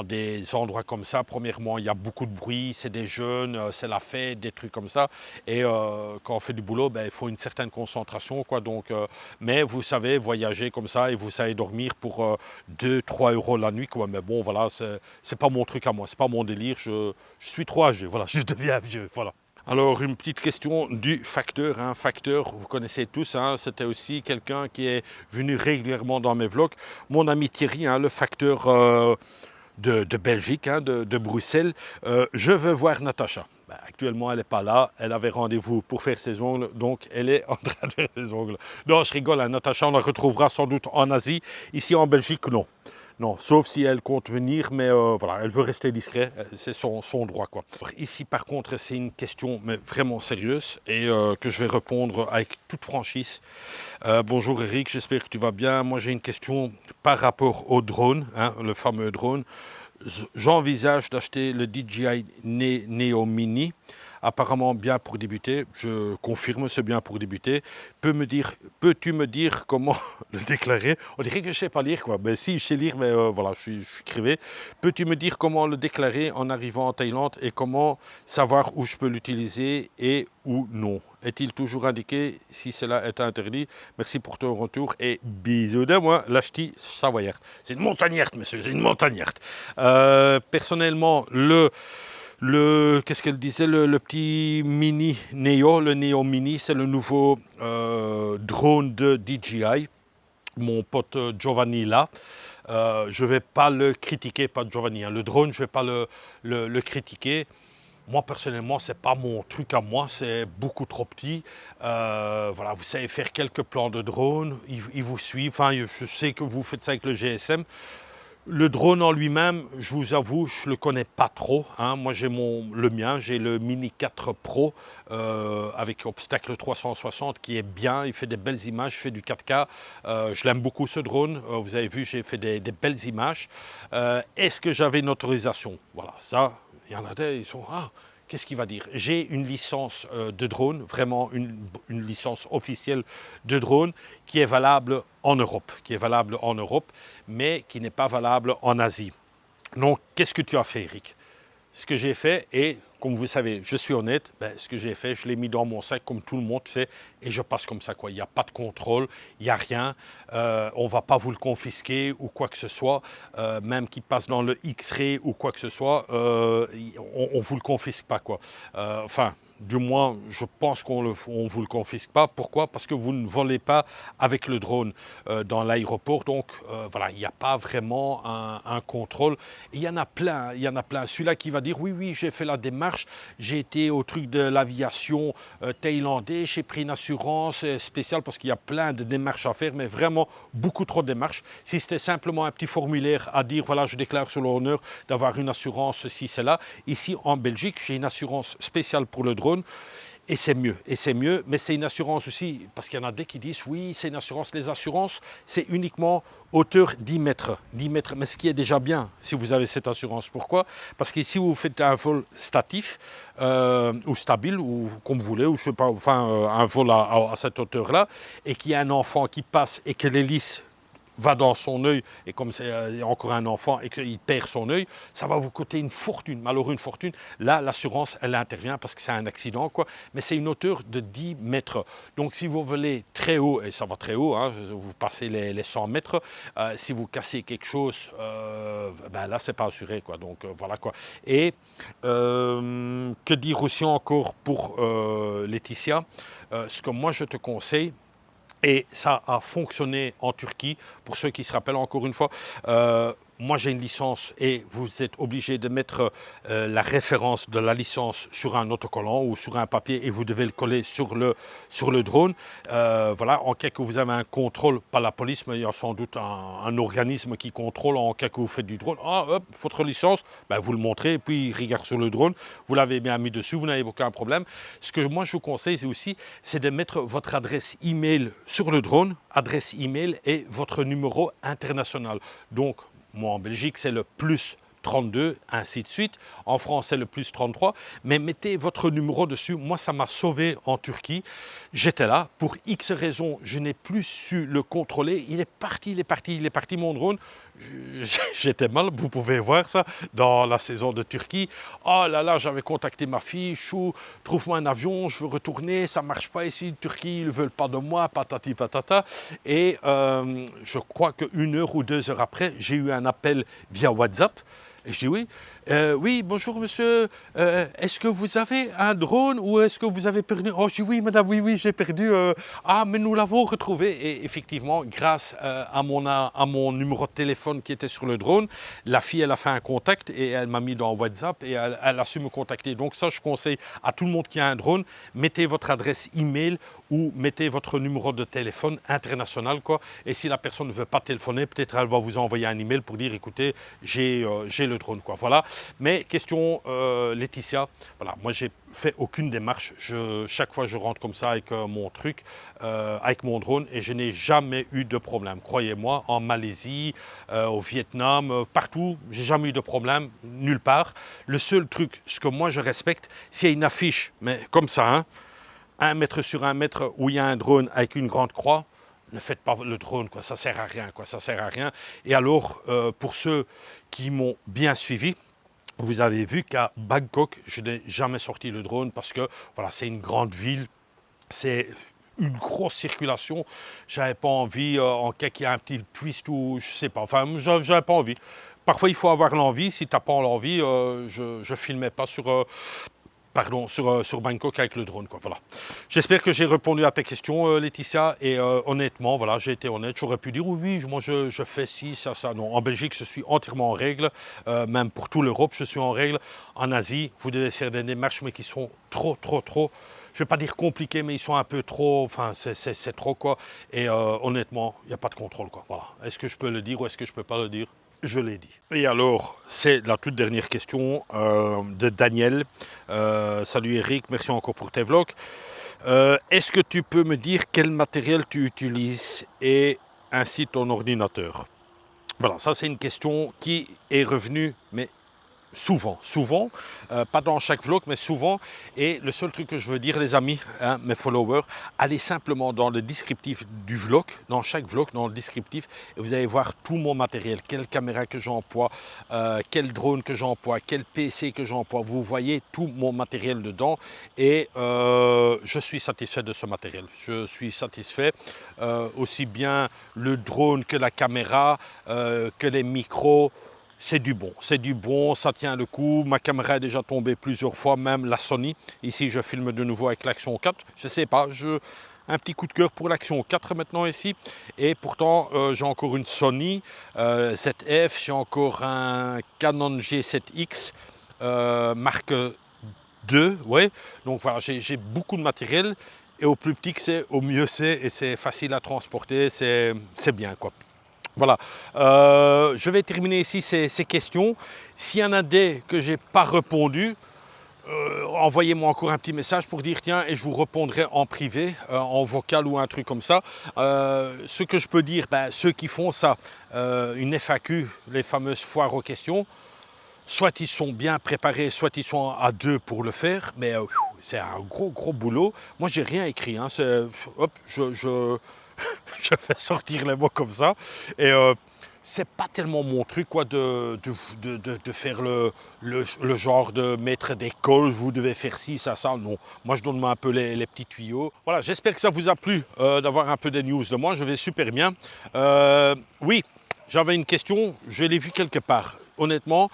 des endroits comme ça. Premièrement, il y a beaucoup de bruit, c'est des jeunes, c'est la fête, des trucs comme ça. Et quand on fait du boulot, il faut une certaine concentration, quoi. Donc, mais vous savez voyager comme ça et vous savez dormir pour 2-3 euros la nuit, quoi. Mais bon, voilà, c'est pas mon truc à moi, c'est pas mon délire. Je suis trop âgé, voilà, je deviens vieux, voilà. Alors, une petite question du Facteur. Hein. Facteur, vous connaissez tous, hein, c'était aussi quelqu'un qui est venu régulièrement dans mes vlogs. Mon ami Thierry, hein, le Facteur de Belgique, hein, de Bruxelles. Je veux voir Natacha. Actuellement, elle n'est pas là. Elle avait rendez-vous pour faire ses ongles, donc elle est en train de faire ses ongles. Non, je rigole, hein, Natacha, on la retrouvera sans doute en Asie. Ici en Belgique, non. Non, sauf si elle compte venir, mais voilà, elle veut rester discrète, c'est son droit, quoi. Ici, par contre, c'est une question mais vraiment sérieuse et que je vais répondre avec toute franchise. Bonjour Eric, j'espère que tu vas bien. Moi, j'ai une question par rapport au drone, hein, le fameux drone. J'envisage d'acheter le DJI Neo Mini. Apparemment bien pour débuter, je confirme, c'est bien pour débuter. Peux-tu me dire comment le déclarer? On dirait que je ne sais pas lire, quoi. Ben si, je sais lire, mais voilà, je suis crevé. Peux-tu me dire comment le déclarer en arrivant en Thaïlande et comment savoir où je peux l'utiliser et où non? Est-il toujours indiqué si cela est interdit? Merci pour ton retour et bisous de moi, la ch'ti savoyarde. C'est une montagnarde, monsieur, c'est une montagnarde. Personnellement, qu'est-ce qu'elle disait, le petit mini Neo, le Neo Mini, c'est le nouveau drone de DJI. Mon pote Giovanni là. Je ne vais pas le critiquer, pas Giovanni. Hein. Le drone, je ne vais pas le critiquer. Moi, personnellement, ce n'est pas mon truc à moi, c'est beaucoup trop petit. Voilà, vous savez faire quelques plans de drone, il vous suit. Enfin, je sais que vous faites ça avec le GSM. Le drone en lui-même, je vous avoue, je ne le connais pas trop. Hein. Moi, j'ai le mien, j'ai le Mini 4 Pro avec obstacle 360 qui est bien. Il fait des belles images, je fais du 4K. Je l'aime beaucoup ce drone. Vous avez vu, j'ai fait des belles images. Est-ce que j'avais une autorisation? Voilà, ça, il y en a des, ils sont... Ah, qu'est-ce qu'il va dire? J'ai une licence de drone, vraiment une licence officielle de drone qui est valable en Europe, mais qui n'est pas valable en Asie. Donc, qu'est-ce que tu as fait, Eric? Ce que j'ai fait, et comme vous savez, je suis honnête, ce que j'ai fait, je l'ai mis dans mon sac comme tout le monde fait, et je passe comme ça, quoi. Il n'y a pas de contrôle, il n'y a rien, on ne va pas vous le confisquer ou quoi que ce soit, même qu'il passe dans le X-ray ou quoi que ce soit, on ne vous le confisque pas, quoi. Enfin, du moins, je pense qu'on ne vous le confisque pas. Pourquoi? Parce que vous ne volez pas avec le drone dans l'aéroport. Donc, voilà, il n'y a pas vraiment un contrôle. Et il y en a plein, il y en a plein. Celui-là qui va dire, oui, oui, j'ai fait la démarche, j'ai été au truc de l'aviation thaïlandais, j'ai pris une assurance spéciale parce qu'il y a plein de démarches à faire, mais vraiment beaucoup trop de démarches. Si c'était simplement un petit formulaire à dire, voilà, je déclare sur l'honneur d'avoir une assurance, ceci, cela. Ici, en Belgique, j'ai une assurance spéciale pour le drone. Et c'est mieux, mais c'est une assurance aussi, parce qu'il y en a des qui disent, oui, c'est une assurance. Les assurances, c'est uniquement hauteur 10 mètres, mais ce qui est déjà bien, si vous avez cette assurance. Pourquoi? Parce que si vous faites un vol statif, ou stable, ou comme vous voulez, ou je sais pas, enfin, un vol à cette hauteur-là, et qu'il y a un enfant qui passe et que l'hélice va dans son œil, et comme c'est encore un enfant et qu'il perd son œil, ça va vous coûter une fortune, malheureusement une fortune. Là, l'assurance, elle intervient parce que c'est un accident, quoi. Mais c'est une hauteur de 10 mètres. Donc, si vous volez très haut, et ça va très haut, hein, vous passez les 100 mètres, si vous cassez quelque chose, ben là, c'est pas assuré, quoi. Donc, voilà, quoi. Et que dire aussi encore pour Laetitia? Ce que moi, je te conseille, et ça a fonctionné en Turquie, pour ceux qui se rappellent encore une fois. Moi, j'ai une licence et vous êtes obligé de mettre la référence de la licence sur un autocollant ou sur un papier et vous devez le coller sur le drone. Voilà, en cas que vous avez un contrôle, pas la police, mais il y a sans doute un organisme qui contrôle en cas que vous faites du drone. Ah, hop, votre licence, ben, vous le montrez et puis il regarde sur le drone. Vous l'avez bien mis dessus, vous n'avez aucun problème. Ce que moi, je vous conseille aussi, c'est de mettre votre adresse email sur le drone, adresse email et votre numéro international. Donc, moi, en Belgique, c'est le plus 32, ainsi de suite. En France, c'est le plus 33. Mais mettez votre numéro dessus. Moi, ça m'a sauvé en Turquie. J'étais là. Pour X raisons, je n'ai plus su le contrôler. Il est parti mon drone. J'étais mal, vous pouvez voir ça, dans la saison de Turquie. Oh là là, j'avais contacté ma fille. Chou, trouve-moi un avion, je veux retourner. Ça ne marche pas ici, Turquie, ils ne veulent pas de moi, patati patata. Et je crois qu'une heure ou 2 heures après, j'ai eu un appel via WhatsApp. Et je dis oui. Oui, bonjour monsieur, est-ce que vous avez un drone ou est-ce que vous avez perdu? Oh, je dis oui madame, oui, oui, j'ai perdu. Ah, mais nous l'avons retrouvé. Et effectivement, grâce à mon numéro de téléphone qui était sur le drone, la fille, elle a fait un contact et elle m'a mis dans WhatsApp et elle a su me contacter. Donc ça, je conseille à tout le monde qui a un drone, mettez votre adresse email ou mettez votre numéro de téléphone international, quoi. Et si la personne ne veut pas téléphoner, peut-être elle va vous envoyer un email pour dire, écoutez, j'ai le drone, quoi. Voilà. Mais question Laetitia, voilà, moi j'ai fait aucune démarche. Chaque fois je rentre comme ça avec mon truc, avec mon drone, et je n'ai jamais eu de problème. Croyez-moi, en Malaisie, au Vietnam, partout, j'ai jamais eu de problème, nulle part. Le seul truc, ce que moi je respecte, s'il y a une affiche, mais comme ça, hein, 1 mètre sur 1 mètre, où il y a un drone avec une grande croix, ne faites pas le drone, quoi, ça sert à rien, quoi, ça sert à rien. Et alors, pour ceux qui m'ont bien suivi, vous avez vu qu'à Bangkok, je n'ai jamais sorti le drone parce que voilà, c'est une grande ville, c'est une grosse circulation. J'avais pas envie, en cas qu'il y a un petit twist ou je sais pas, enfin, j'avais pas envie. Parfois, il faut avoir l'envie. Si tu n'as pas l'envie, je filmais pas sur Bangkok avec le drone, quoi, voilà. J'espère que j'ai répondu à tes questions, Laetitia, et honnêtement, voilà, j'ai été honnête. J'aurais pu dire, oui, oui, moi je fais ci, ça. Non, en Belgique, je suis entièrement en règle, même pour toute l'Europe, je suis en règle. En Asie, vous devez faire des démarches, mais qui sont trop, je ne vais pas dire compliqués, mais ils sont un peu trop, enfin, c'est trop, quoi. Et honnêtement, il n'y a pas de contrôle, quoi, voilà. Est-ce que je peux le dire ou est-ce que je ne peux pas le dire? Je l'ai dit. Et alors, c'est la toute dernière question de Daniel. Salut Eric, merci encore pour tes vlogs. Est-ce que tu peux me dire quel matériel tu utilises et ainsi ton ordinateur? Voilà, ça c'est une question qui est revenue, mais souvent, pas dans chaque vlog, mais souvent. Et le seul truc que je veux dire, les amis, hein, mes followers, allez simplement dans le descriptif du vlog, dans chaque vlog, dans le descriptif, et vous allez voir tout mon matériel, quelle caméra que j'emploie, quel drone que j'emploie, quel PC que j'emploie. Vous voyez tout mon matériel dedans, et je suis satisfait de ce matériel. Je suis satisfait, aussi bien le drone que la caméra, que les micros. C'est du bon, ça tient le coup. Ma caméra est déjà tombée plusieurs fois, même la Sony. Ici, je filme de nouveau avec l'Action 4. Je sais pas, un petit coup de cœur pour l'Action 4 maintenant ici. Et pourtant, j'ai encore une Sony ZF, j'ai encore un Canon G7X marque 2, ouais. Donc voilà, j'ai beaucoup de matériel. Et au plus petit que c'est, au mieux c'est. Et c'est facile à transporter, c'est bien, quoi. Voilà, je vais terminer ici ces questions. S'il y en a des que je n'ai pas répondu, envoyez-moi encore un petit message pour dire tiens, et je vous répondrai en privé, en vocal ou un truc comme ça. Ce que je peux dire, ben, ceux qui font ça, une FAQ, les fameuses foires aux questions, soit ils sont bien préparés, soit ils sont à deux pour le faire, mais c'est un gros boulot. Moi, j'ai rien écrit, hein, hop, je fais sortir les mots comme ça. Et c'est pas tellement mon truc, quoi, de faire le genre de mettre des calls, vous devez faire ci, ça. Non, moi je donne un peu les petits tuyaux. Voilà, j'espère que ça vous a plu d'avoir un peu des news de moi. Je vais super bien. Oui, j'avais une question, je l'ai vue quelque part. Honnêtement,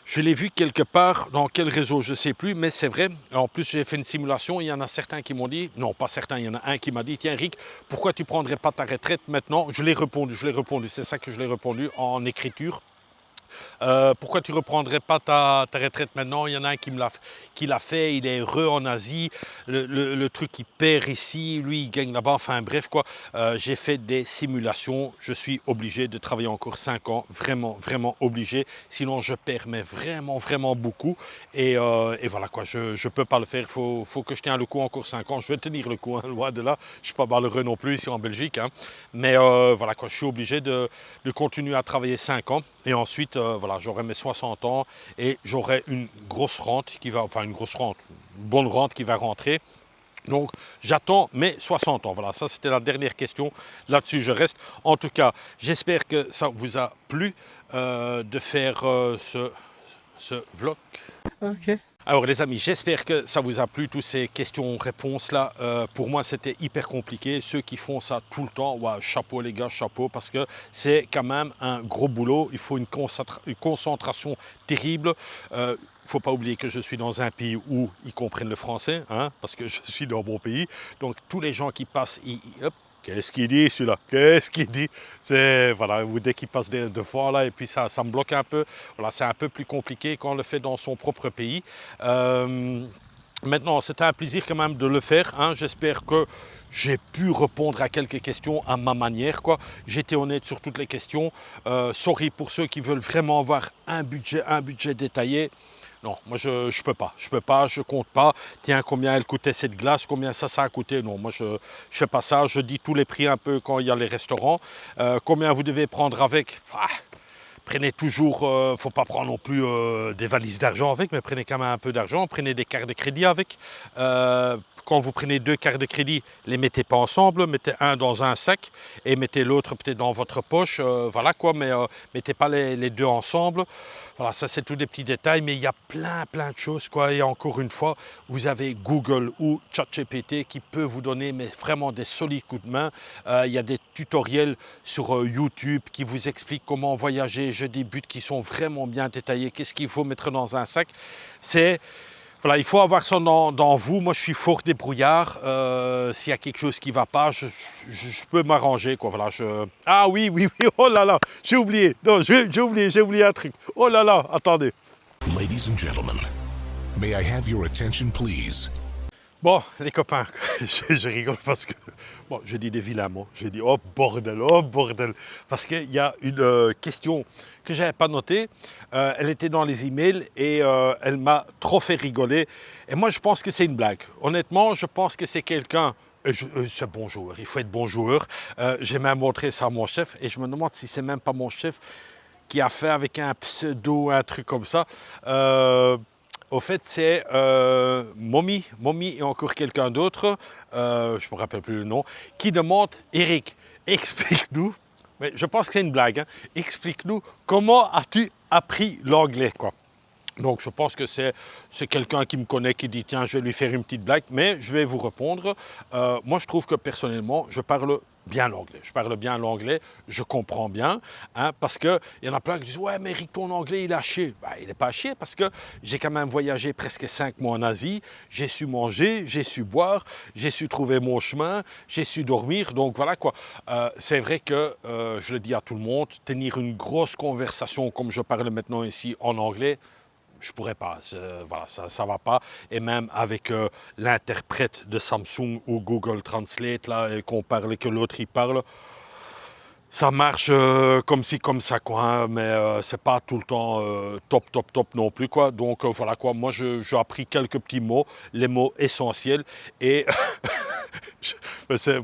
je l'ai vu quelque part, dans quel réseau, je ne sais plus, mais c'est vrai. En plus, j'ai fait une simulation, il y en a certains qui m'ont dit, non pas certains, il y en a un qui m'a dit, tiens Rick, pourquoi tu ne prendrais pas ta retraite maintenant? Je l'ai répondu, c'est ça que je l'ai répondu en écriture. Pourquoi tu ne reprendrais pas ta retraite maintenant? Il y en a un qui l'a fait, il est heureux en Asie, le truc il perd ici, lui il gagne là-bas, enfin bref quoi. J'ai fait des simulations, je suis obligé de travailler encore 5 ans, vraiment obligé, sinon je perds mais vraiment beaucoup. Et voilà quoi, je ne peux pas le faire, il faut que je tienne le coup encore 5 ans, je vais tenir le coup, hein, loin de là, je ne suis pas malheureux non plus ici en Belgique, hein. Mais voilà quoi, je suis obligé de continuer à travailler 5 ans, et ensuite voilà, j'aurai mes 60 ans et j'aurai une grosse rente qui va, enfin une bonne rente qui va rentrer. Donc j'attends mes 60 ans. Voilà, ça c'était la dernière question. Là-dessus je reste. En tout cas, j'espère que ça vous a plu de faire ce vlog. Ok. Alors les amis, j'espère que ça vous a plu, toutes ces questions-réponses là. Pour moi c'était hyper compliqué. Ceux qui font ça tout le temps, ouais, chapeau les gars, chapeau, parce que c'est quand même un gros boulot. Il faut une concentration terrible. Il ne faut pas oublier que je suis dans un pays où ils comprennent le français, hein, parce que je suis dans mon pays. Donc tous les gens qui passent, hop, qu'est-ce qu'il dit celui-là? Qu'est-ce qu'il dit? C'est voilà, ou dès qu'il passe devant là, et puis ça me bloque un peu. Voilà, c'est un peu plus compliqué quand on le fait dans son propre pays. Maintenant, c'était un plaisir quand même de le faire. Hein. J'espère que j'ai pu répondre à quelques questions à ma manière, quoi. J'étais honnête sur toutes les questions. Sorry pour ceux qui veulent vraiment avoir un budget détaillé. Non, moi je peux pas, je compte pas. Tiens, combien elle coûtait cette glace, combien ça a coûté. Non, moi je fais pas ça. Je dis tous les prix un peu quand il y a les restaurants. Combien vous devez prendre avec. Prenez toujours, faut pas prendre non plus des valises d'argent avec, mais prenez quand même un peu d'argent, prenez des cartes de crédit avec. Quand vous prenez 2 cartes de crédit, les mettez pas ensemble, mettez un dans un sac et mettez l'autre peut-être dans votre poche, voilà quoi, mais mettez pas les deux ensemble. Voilà, ça c'est tous des petits détails, mais il y a plein de choses quoi. Et encore une fois, vous avez Google ou ChatGPT qui peut vous donner mais vraiment des solides coups de main. Il y a des tutoriels sur YouTube qui vous expliquent comment voyager. J'ai des buts qui sont vraiment bien détaillés. Qu'est-ce qu'il faut mettre dans un sac? Voilà, il faut avoir ça dans vous. Moi, je suis fort débrouillard. S'il y a quelque chose qui ne va pas, je peux m'arranger. Voilà, Ah oui, oh là là, j'ai oublié. Non, j'ai oublié un truc. Oh là là, attendez. Ladies and gentlemen, may I have your attention, please? Bon, les copains, je rigole parce que, bon, j'ai dit des vilains mots, j'ai dit oh bordel, parce qu'il y a une question que je n'avais pas notée, elle était dans les emails et elle m'a trop fait rigoler. Et moi, je pense que c'est une blague. Honnêtement, je pense que c'est quelqu'un, c'est bon joueur, il faut être bon joueur. J'ai même montré ça à mon chef et je me demande si c'est même pas mon chef qui a fait avec un pseudo, un truc comme ça. Au fait, c'est Mommy et encore quelqu'un d'autre, je ne me rappelle plus le nom, qui demande « Eric, explique-nous », mais je pense que c'est une blague, hein, « Explique-nous, comment as-tu appris l'anglais ?» quoi. Donc je pense que c'est quelqu'un qui me connaît, qui dit « Tiens, je vais lui faire une petite blague », mais je vais vous répondre. Moi, je trouve que personnellement, je parle bien l'anglais. Je parle bien l'anglais, je comprends bien, hein, parce qu'il y en a plein qui disent « Ouais, mais Eric, ton anglais, il a chier. » Ben, il n'est pas chier parce que j'ai quand même voyagé presque 5 mois en Asie, j'ai su manger, j'ai su boire, j'ai su trouver mon chemin, j'ai su dormir, donc voilà quoi. C'est vrai que, je le dis à tout le monde, tenir une grosse conversation comme je parle maintenant ici en anglais, je pourrais pas, voilà, ça va pas. Et même avec l'interprète de Samsung ou Google Translate, là, et qu'on parle et que l'autre il parle, ça marche comme ci, comme ça, quoi, hein, mais c'est pas tout le temps top non plus, quoi. Donc voilà, quoi, moi j'ai appris quelques petits mots, les mots essentiels, et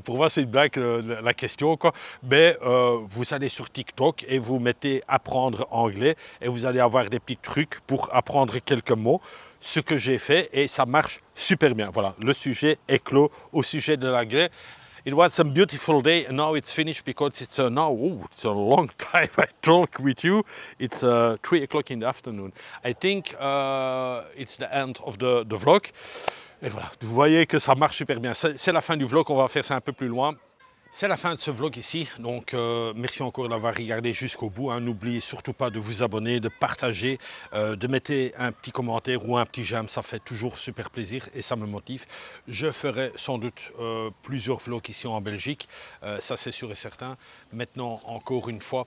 pour moi c'est une blague la question, quoi. Mais vous allez sur TikTok et vous mettez apprendre anglais, et vous allez avoir des petits trucs pour apprendre quelques mots, ce que j'ai fait, et ça marche super bien. Voilà, le sujet est clos au sujet de l'anglais. It was a beautiful day, and now it's finished because it's it's a long time I talk with you. It's 3 o'clock in the afternoon. I think it's the end of the vlog. Et voilà, vous voyez que ça marche super bien. C'est la fin du vlog, on va faire ça un peu plus loin. C'est la fin de ce vlog ici, donc merci encore d'avoir regardé jusqu'au bout, hein. N'oubliez surtout pas de vous abonner, de partager, de mettre un petit commentaire ou un petit j'aime, ça fait toujours super plaisir et ça me motive. Je ferai sans doute plusieurs vlogs ici en Belgique, ça c'est sûr et certain. Maintenant, encore une fois,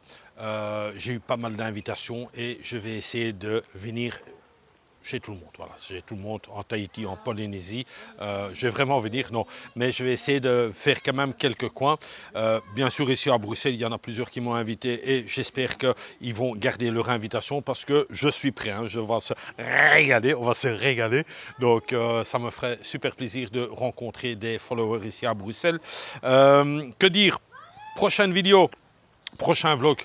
j'ai eu pas mal d'invitations et je vais essayer de venir chez tout le monde, voilà, chez tout le monde, en Tahiti, en Polynésie. Je vais vraiment venir, non, mais je vais essayer de faire quand même quelques coins. Bien sûr, ici à Bruxelles, il y en a plusieurs qui m'ont invité et j'espère qu'ils vont garder leur invitation parce que je suis prêt, hein, je vais se régaler, on va se régaler. Donc, ça me ferait super plaisir de rencontrer des followers ici à Bruxelles. Que dire? Prochaine vidéo, prochain vlog.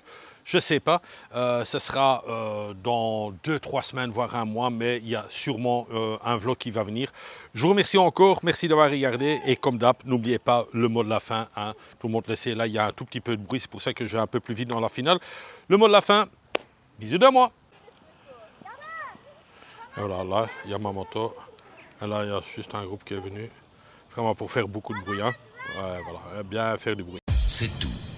Je ne sais pas, ce sera dans 2-3 semaines, voire un mois, mais il y a sûrement un vlog qui va venir. Je vous remercie encore, merci d'avoir regardé et comme d'hab, n'oubliez pas le mot de la fin, hein. Tout le monde le sait, là il y a un tout petit peu de bruit, c'est pour ça que je vais un peu plus vite dans la finale. Le mot de la fin, bisous de moi. Et voilà, là il y a ma moto, et là il y a juste un groupe qui est venu, vraiment pour faire beaucoup de bruit, hein. Ouais, voilà, bien faire du bruit. C'est tout.